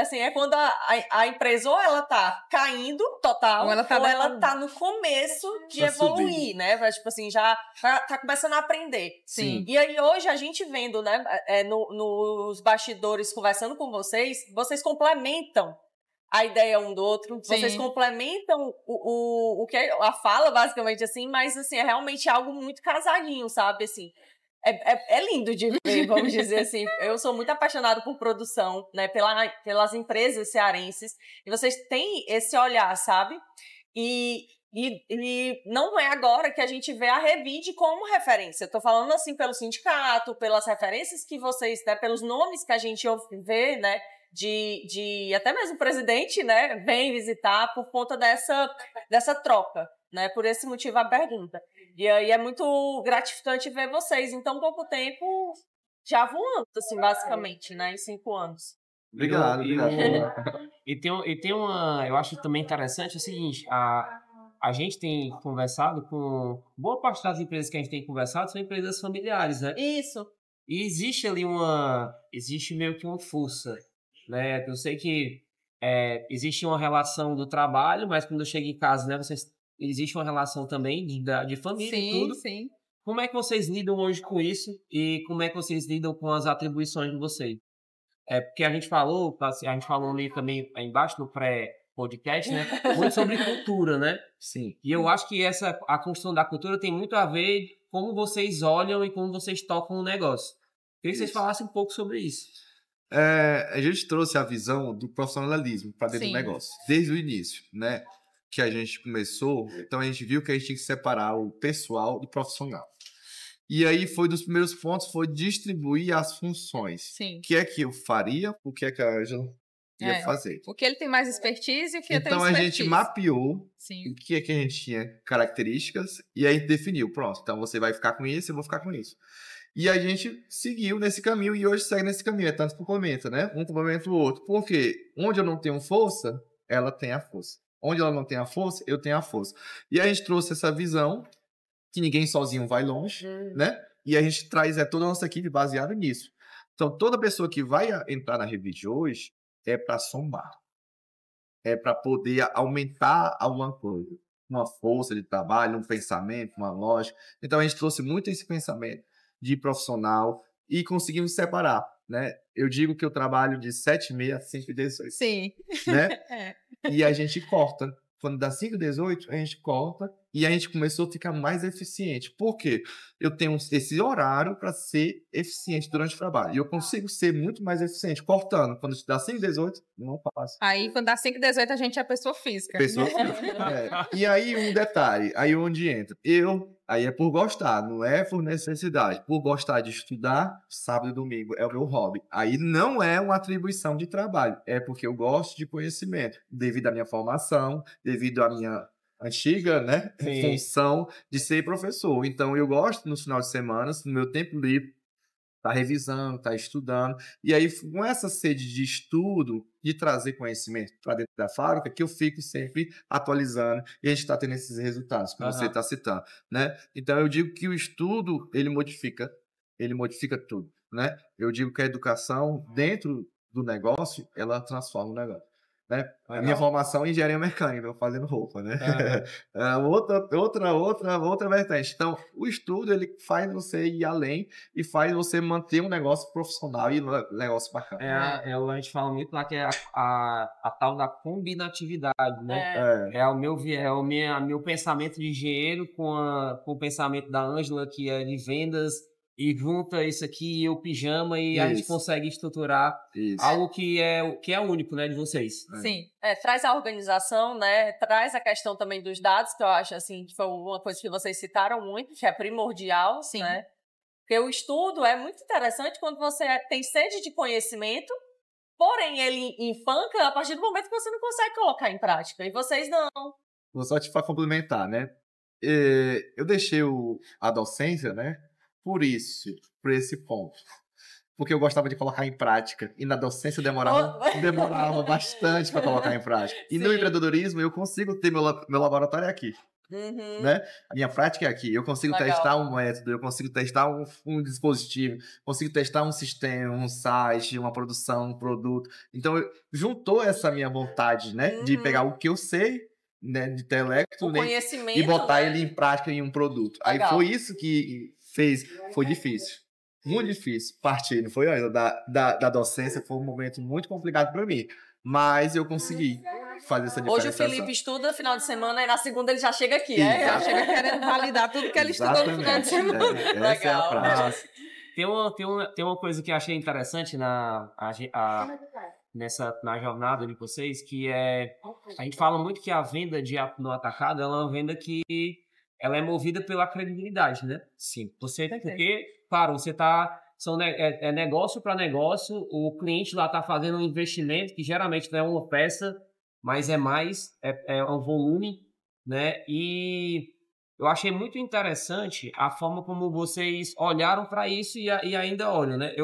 assim, é quando a empresa ou ela tá caindo total, ou ela tá no começo de evoluir, né? Tipo assim, já tá começando a aprender. Sim. E aí hoje a gente vendo, né, nos bastidores, conversando com vocês complementam a ideia um do outro, vocês complementam o que a fala, basicamente, assim, mas, assim, é realmente algo muito casadinho, sabe, assim, é lindo de ver, vamos dizer assim, eu sou muito apaixonada por produção, né, pelas empresas cearenses, e vocês têm esse olhar, sabe, e não é agora que a gente vê a Revide como referência. Eu tô falando, assim, pelo sindicato, pelas referências que vocês, né, pelos nomes que a gente vê, né, de até mesmo o presidente, né, vem visitar por conta dessa troca, né, por esse motivo a pergunta. E aí é muito gratificante ver vocês em tão pouco tempo já voando, assim, basicamente, né, em 5 anos. Obrigado. E tem uma, eu acho também interessante o seguinte, a gente tem conversado com boa parte das empresas que a gente tem conversado são empresas familiares, né? Isso. E existe meio que uma força, né? Eu sei que existe uma relação do trabalho, mas quando eu chego em casa, né, existe uma relação também de família e tudo. Sim. Como é que vocês lidam hoje com isso e como é que vocês lidam com as atribuições de vocês? Porque a gente falou ali também embaixo no pré-podcast, né, muito sobre cultura, né? Sim. E eu acho que a construção da cultura tem muito a ver com como vocês olham e como vocês tocam o negócio. Queria que vocês falassem um pouco sobre isso. A gente trouxe a visão do profissionalismo para dentro do negócio, desde o início, né? Que a gente começou, então a gente viu que a gente tinha que separar o pessoal do profissional. E aí foi dos primeiros pontos, foi distribuir as funções. Sim. O que é que eu faria, o que é que a Ângela ia fazer. O que ele tem mais expertise e o que eu tenho Então, expertise. a gente mapeou o que é que a gente tinha características e aí definiu, pronto, então você vai ficar com isso, eu vou ficar com isso. E a gente seguiu nesse caminho e hoje segue nesse caminho, é tanto complementa, né? Um complementa o outro. Porque onde eu não tenho força, ela tem a força. Onde ela não tem a força, eu tenho a força. E a gente trouxe essa visão que ninguém sozinho vai longe, né? E a gente traz toda a nossa equipe baseada nisso. Então, toda pessoa que vai entrar na Revide hoje é para somar. É para poder aumentar alguma coisa. Uma força de trabalho, um pensamento, uma lógica. Então, a gente trouxe muito esse pensamento de profissional e conseguimos separar, né? Eu digo que eu trabalho de 7h30 a 5h18. Sim. Né? E a gente corta. Quando dá 5h18, a gente corta e a gente começou a ficar mais eficiente. Por quê? Eu tenho esse horário para ser eficiente durante o trabalho. E eu consigo ser muito mais eficiente cortando. Quando dá 5h18, não passa. Aí, quando dá 5h18, a gente é pessoa física. Pessoa física. E aí, um detalhe. Aí onde entra? Aí é por gostar, não é por necessidade. Por gostar de estudar, sábado e domingo é o meu hobby. Aí não é uma atribuição de trabalho. É porque eu gosto de conhecimento. Devido à minha formação, devido à minha antiga, né, função de ser professor. Então, eu gosto nos finais de semana, no meu tempo livre, tá revisando, tá estudando. E aí, com essa sede de estudo, de trazer conhecimento para dentro da fábrica, que eu fico sempre atualizando e a gente está tendo esses resultados, que você está citando, né? Então, eu digo que o estudo, ele modifica tudo, né? Eu digo que a educação, dentro do negócio, ela transforma o negócio. Né? A minha formação em engenharia mecânica, eu fazendo roupa, né? Outra vertente. Então, o estudo, ele faz você ir além e faz você manter um negócio profissional e um negócio bacana. A gente fala muito lá que é a tal da combinatividade, né? É o meu pensamento de engenheiro com o pensamento da Ângela, que é de vendas, e junta isso aqui e o pijama e a gente consegue estruturar algo que é único, né, de vocês. Sim, traz a organização, né, traz a questão também dos dados, que eu acho, assim, que foi uma coisa que vocês citaram muito, que é primordial, sim, né, porque o estudo é muito interessante quando você tem sede de conhecimento, porém ele enfanca a partir do momento que você não consegue colocar em prática, e vocês não. Vou só te complementar, né, eu deixei a docência, né, por esse ponto. Porque eu gostava de colocar em prática. E na docência demorava bastante para colocar em prática. E no empreendedorismo eu consigo ter meu laboratório aqui. Né? A minha prática é aqui. Eu consigo testar um método, eu consigo testar um dispositivo, consigo testar um sistema, um site, uma produção, um produto. Então, juntou essa minha vontade, né? De pegar o que eu sei, né? De intelecto, né? E botar ele em prática em um produto. Aí foi isso que foi difícil. Muito difícil partir, não foi? Da docência foi um momento muito complicado para mim. Mas eu consegui fazer essa diferenciação. Hoje o Felipe estuda final de semana e na segunda ele já chega aqui, Já chega querendo validar tudo que ele estudou no final de semana. Legal. Tem uma coisa que eu achei interessante na jornada de vocês, que a gente fala muito que a venda no atacado ela é uma venda que ela é movida pela credibilidade, né? Sim. Porque, claro, você tá... É negócio para negócio, o cliente lá tá fazendo um investimento que geralmente não é uma peça, mas é mais, é um volume, né? E eu achei muito interessante a forma como vocês olharam para isso e ainda olham, né?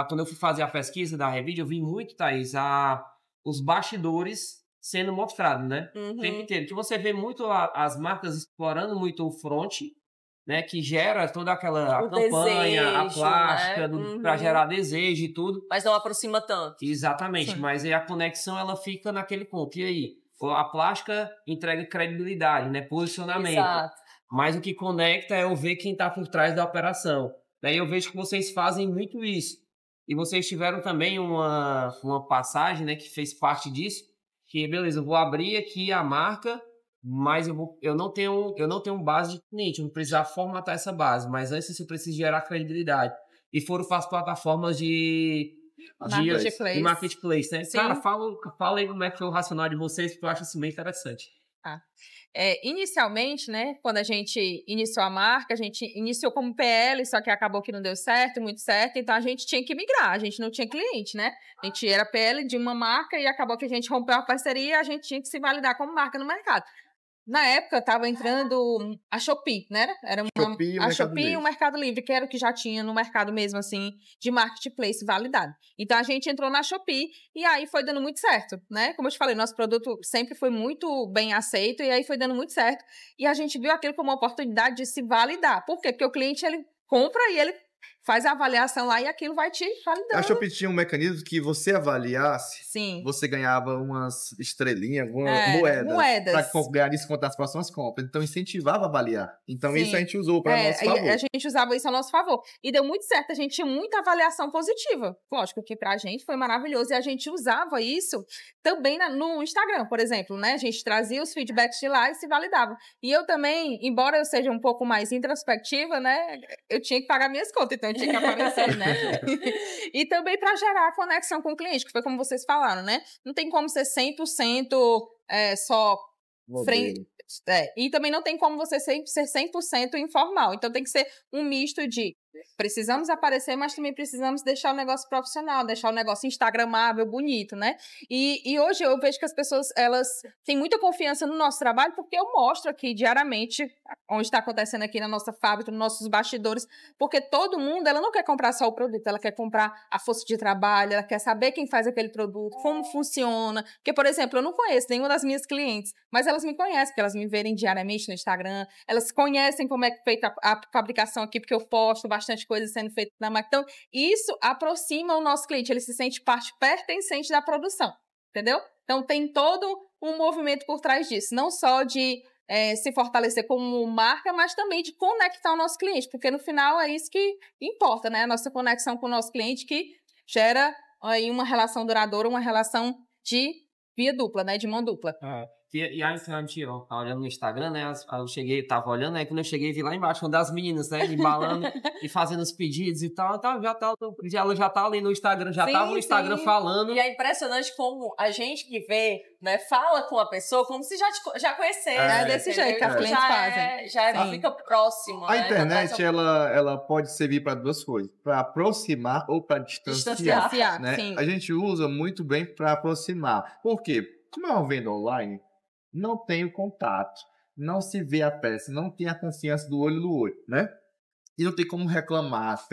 Quando eu fui fazer a pesquisa da Revide, eu vi muito, Thaís, os bastidores sendo mostrados, né? O tempo inteiro. Que você vê muito as marcas explorando muito o front, né? Que gera toda aquela campanha, desejo, a plástica, né? Para gerar desejo e tudo. Mas não aproxima tanto. Exatamente. Sim. Mas aí a conexão, ela fica naquele ponto. E aí? A plástica entrega credibilidade, né? Posicionamento. Exato. Mas o que conecta é eu ver quem está por trás da operação. Daí eu vejo que vocês fazem muito isso. E vocês tiveram também uma passagem, né? Que fez parte disso. Que, beleza, eu vou abrir aqui a marca, mas eu não tenho base de cliente, eu não precisar formatar essa base, mas antes você precisa gerar credibilidade. E foram para as plataformas de marketplace, né? Sim. Cara, fala aí como é que foi o racional de vocês, porque eu acho isso bem interessante. Inicialmente, né, quando a gente iniciou a marca, a gente iniciou como PL, só que acabou que não deu certo, muito certo, então a gente tinha que migrar, a gente não tinha cliente, né? A gente era PL de uma marca e acabou que a gente rompeu a parceria e a gente tinha que se validar como marca no mercado. Na época, estava entrando a Shopee, né? Era a Shopee e o Mercado Livre, que era o que já tinha no mercado mesmo, assim, de marketplace validado. Então, a gente entrou na Shopee e aí foi dando muito certo, né? Como eu te falei, nosso produto sempre foi muito bem aceito e aí foi dando muito certo. E a gente viu aquilo como uma oportunidade de se validar. Por quê? Porque o cliente, ele compra e ele faz a avaliação lá e aquilo vai te validando. A Shopee tinha um mecanismo que você avaliasse, Sim. você ganhava umas estrelinhas, algumas moedas. Para ganhar desconto nas próximas compras. Então, incentivava a avaliar. Então, Sim. Isso a gente usou para nosso favor. A gente usava isso a nosso favor. E deu muito certo. A gente tinha muita avaliação positiva. Lógico que pra gente foi maravilhoso. E a gente usava isso também no Instagram, por exemplo, né? A gente trazia os feedbacks de lá e se validava. E eu também, embora eu seja um pouco mais introspectiva, né? Eu tinha que pagar minhas contas. Então, eu tinha que aparecer, né? E também para gerar conexão com o cliente, que foi como vocês falaram, né? Não tem como ser 100% só frente. E também não tem como você ser 100% informal. Então, tem que ser um misto de precisamos aparecer, mas também precisamos deixar o negócio profissional, deixar o negócio instagramável, bonito, né? E hoje eu vejo que as pessoas, elas têm muita confiança no nosso trabalho, porque eu mostro aqui diariamente onde está acontecendo aqui na nossa fábrica, nos nossos bastidores, porque todo mundo, ela não quer comprar só o produto, ela quer comprar a força de trabalho, ela quer saber quem faz aquele produto, como funciona. Porque, por exemplo, eu não conheço nenhuma das minhas clientes, mas elas me conhecem, porque elas me verem diariamente no Instagram, elas conhecem como é feita a fabricação aqui, porque eu posto bastante coisa sendo feita na máquina. Então, isso aproxima o nosso cliente, ele se sente parte pertencente da produção, entendeu? Então, tem todo um movimento por trás disso, não só de se fortalecer como marca, mas também de conectar o nosso cliente, porque no final é isso que importa, né? A nossa conexão com o nosso cliente que gera aí uma relação duradoura, uma relação de via dupla, né? De mão dupla. E aí, olhando no Instagram, né? Eu tava olhando, aí quando eu cheguei, vi lá embaixo uma das meninas, né? Embalando e fazendo os pedidos e tal. Ela já tá ali no Instagram, tava no Instagram falando. E é impressionante como a gente que vê, né? Fala com a pessoa como se já conhecesse. É desse jeito que as clientes fazem. Já fica próximo. A internet, ela pode servir para duas coisas. Para aproximar ou para distanciar. Né? Sim. A gente usa muito bem para aproximar. Por quê? Como é uma venda online, não tem o contato, não se vê a peça, não tem a confiança do olho no olho, né? E não tem como reclamar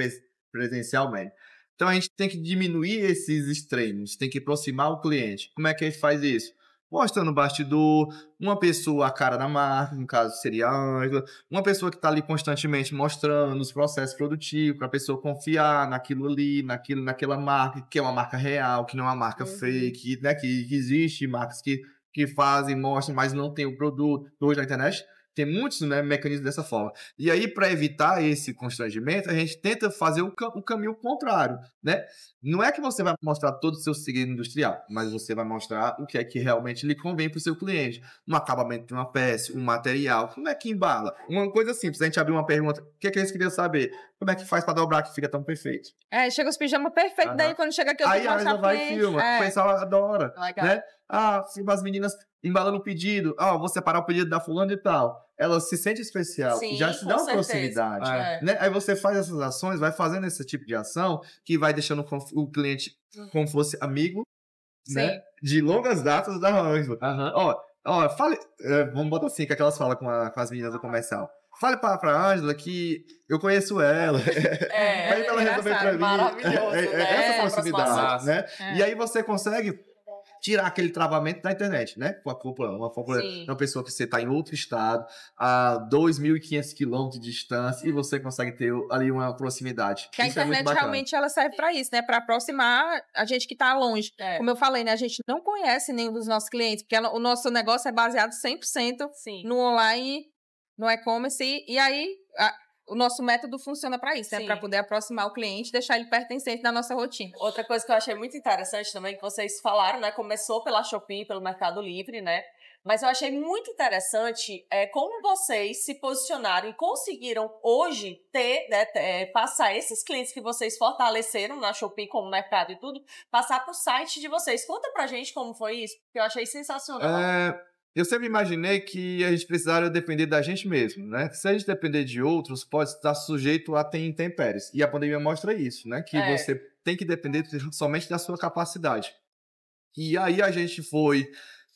presencialmente. Então, a gente tem que diminuir esses extremos, tem que aproximar o cliente. Como é que a gente faz isso? Mostrando no bastidor, uma pessoa, a cara da marca, no caso seria a Ângela, uma pessoa que está ali constantemente mostrando os processos produtivos, para a pessoa confiar naquilo ali, naquela marca, que é uma marca real, que não é uma marca fake, né? Que existe marcas que fazem, mostram, mas não tem o produto. Hoje na internet tem muitos, né, mecanismos dessa forma. E aí, para evitar esse constrangimento, a gente tenta fazer o caminho contrário, né? Não é que você vai mostrar todo o seu segredo industrial, mas você vai mostrar o que é que realmente lhe convém para o seu cliente. Um acabamento de uma peça, um material, como é que embala? Uma coisa simples, a gente abrir uma pergunta, o que é que eles queriam saber? Como é que faz para dobrar que fica tão perfeito? Chega os pijamas perfeitos, daí quando chega aqui eu aí a Ângela vai e filma, o pessoal adora, né? As meninas embalando o pedido, vou separar o pedido da fulana e tal. Ela se sente especial, sim, já se dá uma proximidade. Né? Aí você faz essas ações, vai fazendo esse tipo de ação, que vai deixando o cliente como fosse amigo, né? De longas datas da Ângela. Fale, vamos botar assim, que é que elas falam com as meninas do comercial. Fale pra Ângela que eu conheço ela. Aí ela resolver pra mim. Maravilhoso, né? Essa proximidade, né? E aí você consegue tirar aquele travamento da internet, né? Uma pessoa que você está em outro estado, a 2.500 quilômetros de distância, e você consegue ter ali uma proximidade. Que a internet realmente ela serve para isso, né? Para aproximar a gente que está longe. Como eu falei, né? A gente não conhece nenhum dos nossos clientes, porque o nosso negócio é baseado 100% no online, no e-commerce, e aí o nosso método funciona para isso, né? Para poder aproximar o cliente, deixar ele pertencente da nossa rotina. Outra coisa que eu achei muito interessante também, que vocês falaram, né? Começou pela Shopee, pelo Mercado Livre, né? Mas eu achei muito interessante como vocês se posicionaram e conseguiram hoje passar esses clientes que vocês fortaleceram na Shopee como mercado e tudo, passar para o site de vocês. Conta pra gente como foi isso, porque eu achei sensacional. Eu sempre imaginei que a gente precisaria depender da gente mesmo, né? Se a gente depender de outros, pode estar sujeito a ter intempéries. E a pandemia mostra isso, né? Que você tem que depender somente da sua capacidade. E aí a gente foi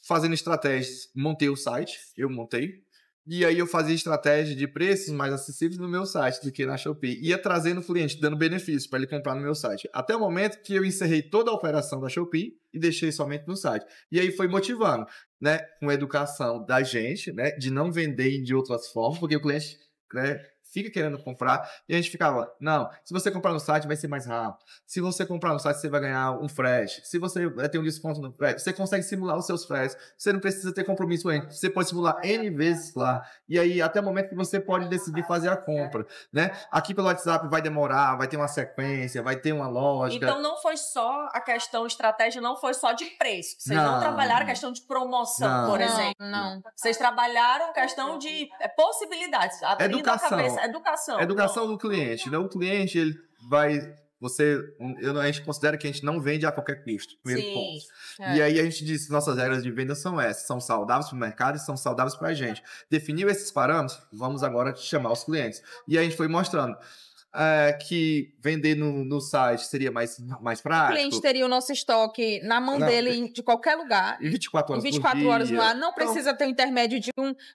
fazendo estratégias, montei o site, eu montei. E aí eu fazia estratégia de preços mais acessíveis no meu site do que na Shopee. Ia trazendo o cliente, dando benefícios para ele comprar no meu site. Até o momento que eu encerrei toda a operação da Shopee e deixei somente no site. E aí foi motivando, né, com a educação da gente, né, de não vender de outras formas, porque o cliente, né, fica querendo comprar, e a gente ficava, não, se você comprar no site vai ser mais rápido, se você comprar no site você vai ganhar um frete, se você ter um desconto no frete, você consegue simular os seus fretes, você não precisa ter compromisso antes, você pode simular N vezes lá, e aí até o momento que você pode decidir fazer a compra, né? Aqui pelo WhatsApp vai demorar, vai ter uma sequência, vai ter uma lógica. Então não foi só a questão estratégia, não foi só de preço, vocês não trabalharam a questão de promoção, por exemplo. Não. Vocês trabalharam a questão de possibilidades, abrindo educação. A cabeça. Educação Do cliente, né? O cliente, ele vai... a gente considera que a gente não vende a qualquer custo. Primeiro ponto. E aí a gente diz que nossas regras de venda são essas. São saudáveis para o mercado e são saudáveis para a gente. Definiu esses parâmetros, vamos agora chamar os clientes. E aí a gente foi mostrando que vender no site seria mais prático. O cliente teria o nosso estoque na mão dele de qualquer lugar. Em 24 horas 24 horas no ar. Não precisa ter um intermédio de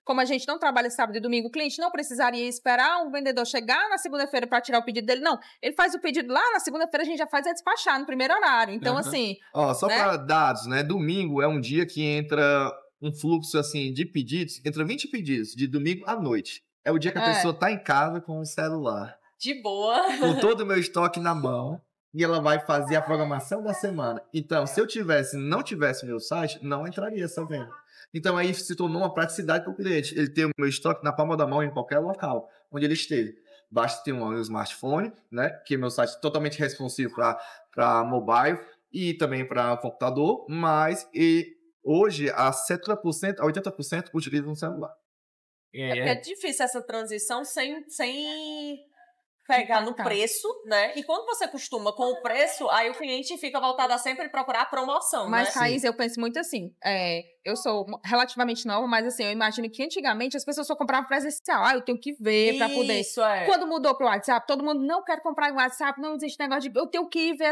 como a gente não trabalha sábado e domingo, o cliente não precisaria esperar um vendedor chegar na segunda-feira para tirar o pedido dele. Não, ele faz o pedido lá, na segunda-feira a gente já faz despachar no primeiro horário. Então, assim... Só para dados, né? Domingo é um dia que entra um fluxo, assim, de pedidos. Entra 20 pedidos de domingo à noite. É o dia que a pessoa tá em casa com o celular. De boa. Com todo o meu estoque na mão. E ela vai fazer a programação da semana. Então, se eu não tivesse meu site, não entraria essa venda. Então, aí se tornou uma praticidade para o cliente. Ele tem o meu estoque na palma da mão em qualquer local onde ele esteja. Basta ter um smartphone, né? Que é meu site totalmente responsivo para mobile e também para computador. Mas hoje, a 70% a 80% utilizam um celular. Porque é difícil essa transição sem pegar no preço, né? E quando você acostuma com o preço, aí o cliente fica voltado a sempre procurar a promoção, mas, né? Thaís, eu penso muito assim, eu sou relativamente nova, mas assim, eu imagino que antigamente as pessoas só compravam presencial. Eu tenho que ver pra poder... Isso, Quando mudou pro WhatsApp, todo mundo não quer comprar no WhatsApp, não existe negócio de... Eu tenho que ver...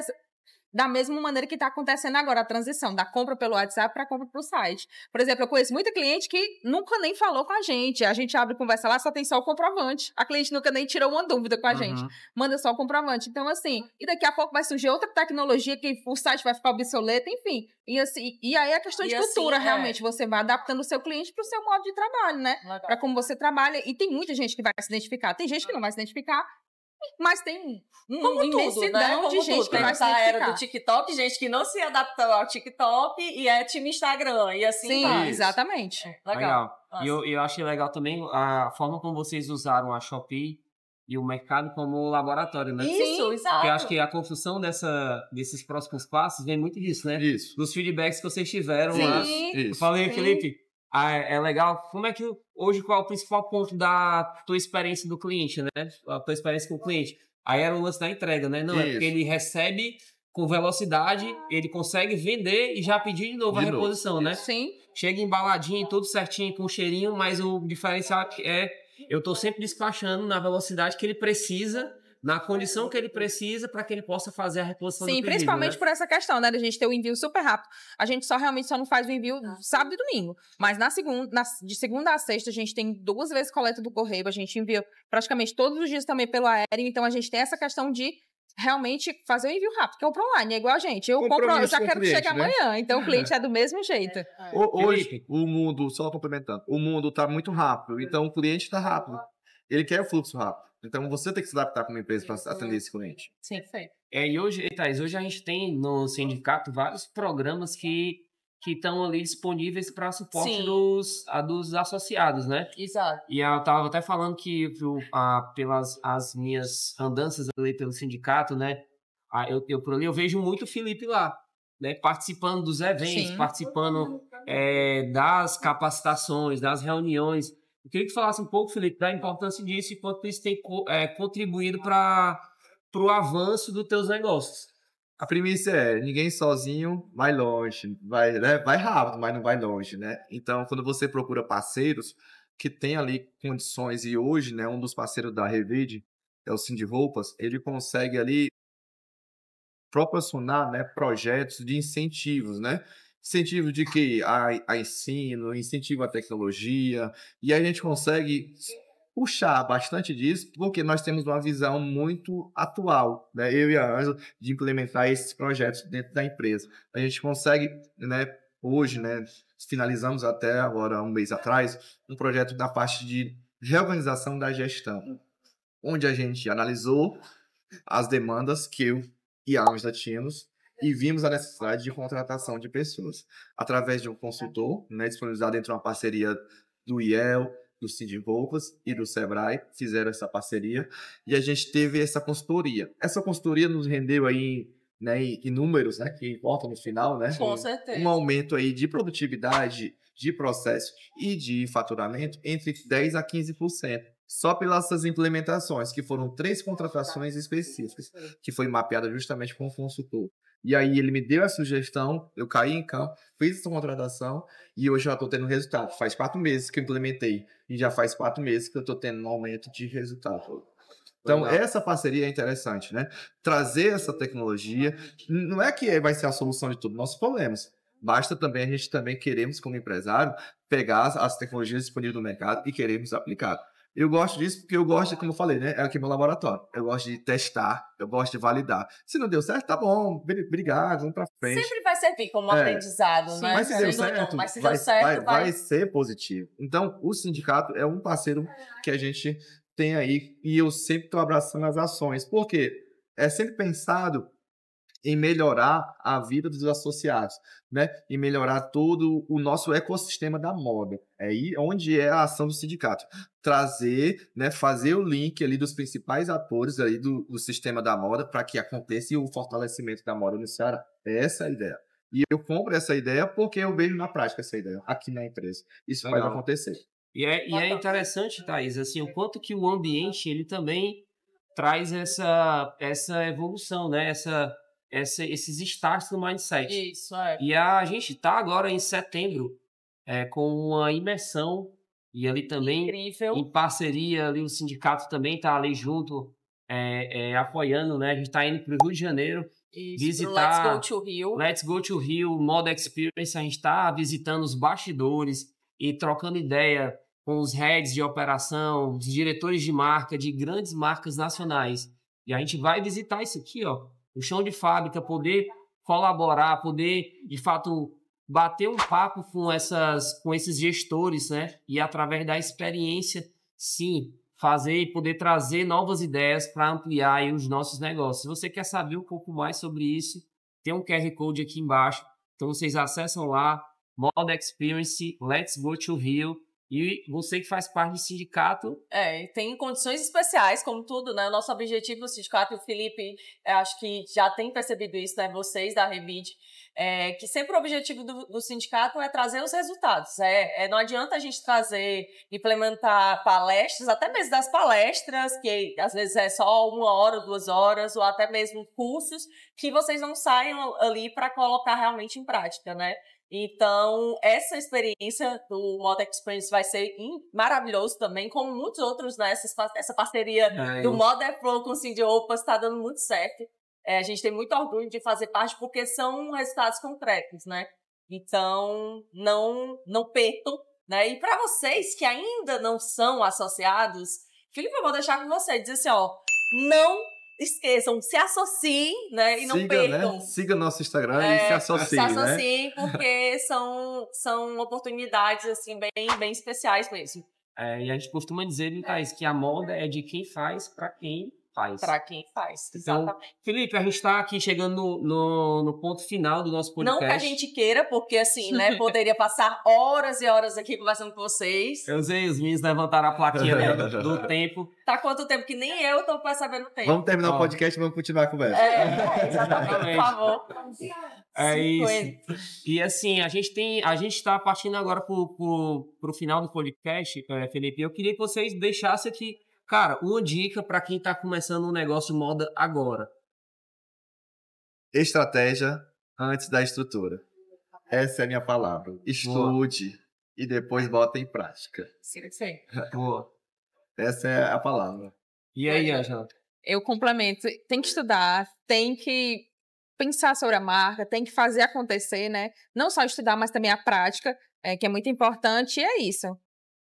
Da mesma maneira que está acontecendo agora a transição da compra pelo WhatsApp para a compra para o site. Por exemplo, eu conheço muita cliente que nunca nem falou com a gente. A gente abre conversa lá, só tem só o comprovante. A cliente nunca nem tirou uma dúvida com a gente. Manda só o comprovante. Então, assim, e daqui a pouco vai surgir outra tecnologia que o site vai ficar obsoleto, enfim. E, assim, e aí é questão de cultura, assim, realmente. Você vai adaptando o seu cliente para o seu modo de trabalho, né? Para como você trabalha. E tem muita gente que vai se identificar. Tem gente que não vai se identificar. Mas tem uma imensidão de gente que vai se identificar. Era do TikTok, gente que não se adaptou ao TikTok e é time Instagram, e assim sim, vai. Exatamente. Legal. E eu achei legal também a forma como vocês usaram a Shopee e o mercado como laboratório, né? Isso, exato. Porque eu acho que a construção desses próximos passos vem muito disso, né? Isso. Dos feedbacks que vocês tiveram sim, lá. Isso. Eu falei, Felipe, é legal. Como é que hoje, qual é o principal ponto da tua experiência do cliente, né? A tua experiência com o cliente. Aí era o lance da entrega, né? Não, é porque ele recebe com velocidade, ele consegue vender e já pedir de novo a reposição, né? Sim. Chega embaladinho, tudo certinho, com cheirinho, mas o diferencial eu tô sempre despachando na velocidade que ele precisa, na condição que ele precisa, para que ele possa fazer a reposição do pedido. Sim, principalmente, né? Por essa questão, né? Da gente ter o envio super rápido. A gente realmente só não faz o envio sábado e domingo. Mas de segunda a sexta, a gente tem 2 vezes coleta do correio. A gente envia praticamente todos os dias também pelo aéreo. Então, a gente tem essa questão de realmente fazer o envio rápido, que é o ProOnline, é igual a gente. Eu já quero que chegue amanhã. Então, o cliente é do mesmo jeito. Hoje, o mundo, só complementando, o mundo está muito rápido. Então, o cliente está rápido. Ele quer o fluxo rápido. Então, você tem que se adaptar como empresa para atender esse cliente. Sim, perfeito. E hoje, Thaís, hoje a gente tem no sindicato vários programas que estão ali disponíveis para suporte dos associados, né? Exato. E eu estava até falando que pelas as minhas andanças ali pelo sindicato, né? Por ali eu vejo muito o Felipe lá, né? Participando dos eventos, participando das capacitações, das reuniões. Eu queria que falasse um pouco, Felipe, da importância disso e quanto isso tem contribuído para o avanço dos teus negócios. A premissa é, ninguém sozinho vai longe, vai, né? Vai rápido, mas não vai longe, né? Então, quando você procura parceiros que tem ali condições, e hoje, né, um dos parceiros da Revide é o Cindy Roupas, ele consegue ali proporcionar, né, projetos de incentivos, né? Incentivo de que a ensino, incentivo à tecnologia, e aí a gente consegue puxar bastante disso, porque nós temos uma visão muito atual, né? Eu e a Ângela, de implementar esses projetos dentro da empresa. A gente consegue, né, hoje, né, finalizamos até agora, um mês atrás, um projeto da parte de reorganização da gestão, onde a gente analisou as demandas que eu e a Ângela tínhamos e vimos a necessidade de contratação de pessoas através de um consultor, né, disponibilizado entre uma parceria do IEL, do Cindy Roupas e do Sebrae, fizeram essa parceria e a gente teve essa consultoria. Essa consultoria nos rendeu aí, né, em números, né, que importam no final, né? Com certeza. Um aumento aí de produtividade, de processo e de faturamento entre 10% a 15%. Só pelas essas implementações, que foram 3 contratações específicas, que foi mapeada justamente com o consultor. E aí ele me deu a sugestão, eu caí em campo, fiz essa contratação e hoje eu já estou tendo resultado. Faz 4 meses que eu implementei e já faz 4 meses que eu estou tendo um aumento de resultado. Então, essa parceria é interessante, né? Trazer essa tecnologia, não é que vai ser a solução de todos os nossos problemas. Basta também, a gente também queremos, como empresário, pegar as tecnologias disponíveis no mercado e queremos aplicar. Eu gosto disso porque eu gosto, como eu falei, né? É aqui meu laboratório. Eu gosto de testar, eu gosto de validar. Se não deu certo, tá bom, obrigado, vamos pra frente. Sempre vai servir como aprendizado, né? Mas se deu certo, mas se deu certo, vai ser positivo. Então, o sindicato é um parceiro que a gente tem aí e eu sempre estou abraçando as ações. Por quê? É sempre pensado em melhorar a vida dos associados, né? E melhorar todo o nosso ecossistema da moda. É aí onde é a ação do sindicato. Trazer, né? Fazer o link ali dos principais atores ali do sistema da moda para que aconteça o fortalecimento da moda no Ceará. Essa é a ideia. E eu compro essa ideia porque eu vejo na prática essa ideia aqui na empresa. Isso vai acontecer. E é interessante, Thaís, assim, o quanto que o ambiente ele também traz essa evolução, né? Esses starts no mindset. Isso, é. E a gente está agora em setembro com uma imersão e ali também incrível, em parceria, ali o sindicato também está ali junto, apoiando, né? A gente está indo para o Rio de Janeiro visitar Let's Go to Rio, Moda Experience. A gente está visitando os bastidores e trocando ideia com os heads de operação, os diretores de marca, de grandes marcas nacionais. E a gente vai visitar isso aqui, ó, o chão de fábrica, poder colaborar, poder, de fato, bater um papo com esses gestores, né? E através da experiência, sim, fazer e poder trazer novas ideias para ampliar aí os nossos negócios. Se você quer saber um pouco mais sobre isso, tem um QR Code aqui embaixo. Então, vocês acessam lá, Moda Experience, Let's Go to Rio. E você que faz parte do sindicato... tem condições especiais, como tudo, né? O nosso objetivo do sindicato, e o Felipe, acho que já tem percebido isso, né? Vocês da Revide, que sempre o objetivo do sindicato é trazer os resultados. Não adianta a gente implementar palestras, até mesmo das palestras, que às vezes é só 1 hora, 2 horas, ou até mesmo cursos, que vocês não saiam ali para colocar realmente em prática, né? Então, essa experiência do Moda Experience vai ser maravilhoso também, como muitos outros, né? Essa parceria do Moda Flow com o Cindy Roupas está dando muito certo. A gente tem muito orgulho de fazer parte, porque são resultados concretos, né? Então, não percam, né? E para vocês que ainda não são associados, Felipe, eu vou deixar com você, dizer assim, ó, não esqueçam, se associem, né? E não percam. Né? Siga nosso Instagram e se associem, se associem, né? Porque são oportunidades, assim, bem especiais mesmo. E a gente costuma dizer, Thaís, que a moda é de quem faz para quem faz. Para quem faz, exatamente. Então, Felipe, a gente está aqui chegando no ponto final do nosso podcast. Não que a gente queira, porque assim, né, poderia passar horas e horas aqui conversando com vocês. Eu sei, os meninos levantaram a plaquinha do tempo. Tá quanto tempo que nem eu tô percebendo o tempo. Vamos terminar o podcast e vamos continuar a conversa. Exatamente, por favor. É isso. E assim, a gente está partindo agora pro final do podcast, Felipe. Eu queria que vocês deixassem aqui, cara, uma dica para quem está começando um negócio de moda agora. estratégia antes da estrutura. Essa é a minha palavra. Estude e depois bota em prática. Sim. Boa. Essa é a palavra. E aí, Ângela? Eu complemento. Tem que estudar, tem que pensar sobre a marca, tem que fazer acontecer, né? Não só estudar, mas também a prática, que é muito importante. E é isso.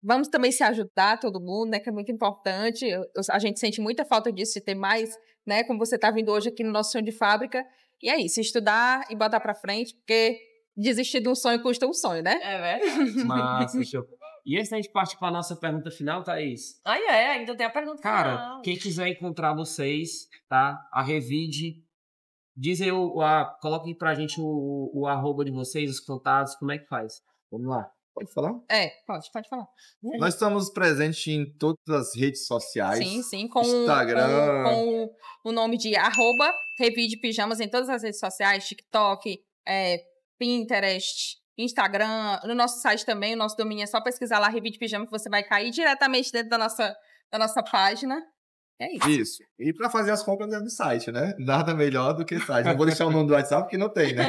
Vamos também se ajudar, todo mundo, né? Que é muito importante. A gente sente muita falta disso, de ter mais, né? Como você está vindo hoje aqui no nosso chão de fábrica. E é isso, estudar e botar para frente, porque desistir de um sonho custa um sonho, né? É verdade. Massa, show. E antes da gente partir para a nossa pergunta final, Thaís? Ainda tem a pergunta final. Cara, quem quiser encontrar vocês, tá? A Revide, diz aí, coloquem pra gente o arroba de vocês, os contatos, como é que faz? Vamos lá. Pode falar? Pode falar. Nós estamos presentes em todas as redes sociais. Sim, com Instagram. Com o nome de @Revide Pijamas em todas as redes sociais, TikTok, Pinterest, Instagram, no nosso site também, o nosso domínio é só pesquisar lá Revide Pijama que você vai cair diretamente dentro da nossa página. É isso. Isso. E para fazer as compras dentro do site, né? Nada melhor do que site. Não vou deixar o nome do WhatsApp porque não tem, né?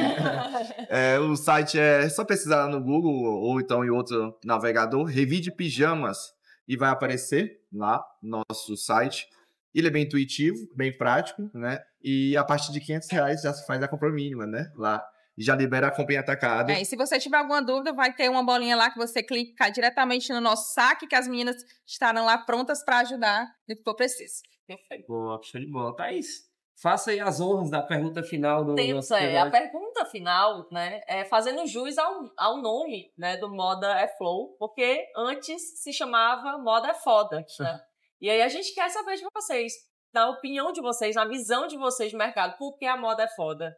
O site é só pesquisar no Google ou então em outro navegador, Revide Pijamas, e vai aparecer lá no nosso site. Ele é bem intuitivo, bem prático, né? E a partir de R$500 já se faz a compra mínima, né? Lá. Já libera a compra em atacado. E se você tiver alguma dúvida, vai ter uma bolinha lá que você clica diretamente no nosso saque, que as meninas estarão lá prontas para ajudar no que for preciso. Perfeito. Boa, show de bola. Thaís, faça aí as honras da pergunta final do nosso a pergunta final, né, é fazendo jus ao nome, né, do Moda é Flow, porque antes se chamava Moda é Foda, né? E aí a gente quer saber de vocês, da opinião de vocês, na visão de vocês do mercado, por que a moda é foda?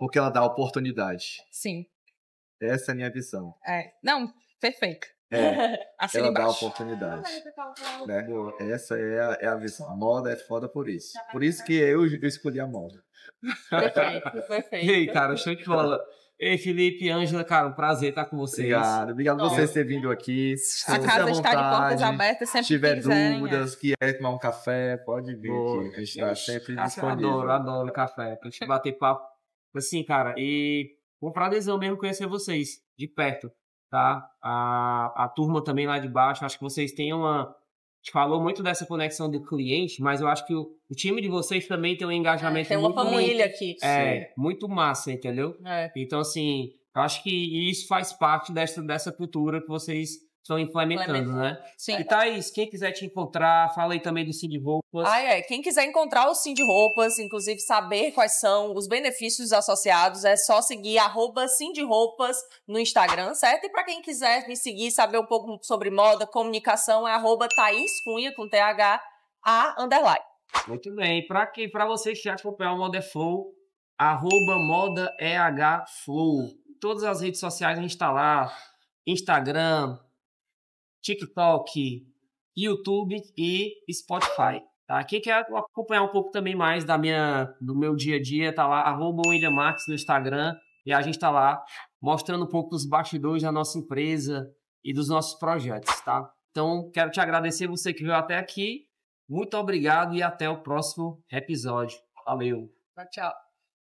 Porque ela dá oportunidade. Sim. Essa é a minha visão. Não, perfeito. Ela dá oportunidade. Né? Essa é a visão. A moda é foda por isso. Por isso que eu escolhi a moda. Perfeito. E aí, cara, show de bola. Ei, Felipe e Ângela, cara, um prazer estar com vocês. Obrigado a vocês terem vindo aqui. A casa está de portas abertas, sempre se tiver que quiserem, dúvidas, quer tomar um café, pode vir aqui. A gente está sempre disponível. Adoro café. Pra gente bater papo. Assim, cara, e foi um prazerzão mesmo conhecer vocês de perto, tá? A turma também lá de baixo, acho que vocês têm a gente falou muito dessa conexão do cliente, mas eu acho que o time de vocês também tem um engajamento tem uma família aqui. Muito massa, entendeu? Então, assim, eu acho que isso faz parte dessa cultura que vocês estão implementando, né? Sim. E Thaís, quem quiser te encontrar, fala aí também do Cindy Roupas. Quem quiser encontrar o Cindy Roupas, inclusive saber quais são os benefícios associados, é só seguir @Cindy Roupas no Instagram, certo? E para quem quiser me seguir, saber um pouco sobre moda, comunicação, é @Thaís Cunha, com THA _. Muito bem. Para vocês que acompanham o Moda é Flow, @ModaEHFlow. Todas as redes sociais a gente está lá. Instagram, TikTok, YouTube e Spotify. Tá? Quem quer acompanhar um pouco também mais do meu dia a dia, tá lá, @William Marques no Instagram, e a gente tá lá mostrando um pouco dos bastidores da nossa empresa e dos nossos projetos, tá? Então, quero te agradecer, você que veio até aqui. Muito obrigado e até o próximo episódio. Valeu! Tchau.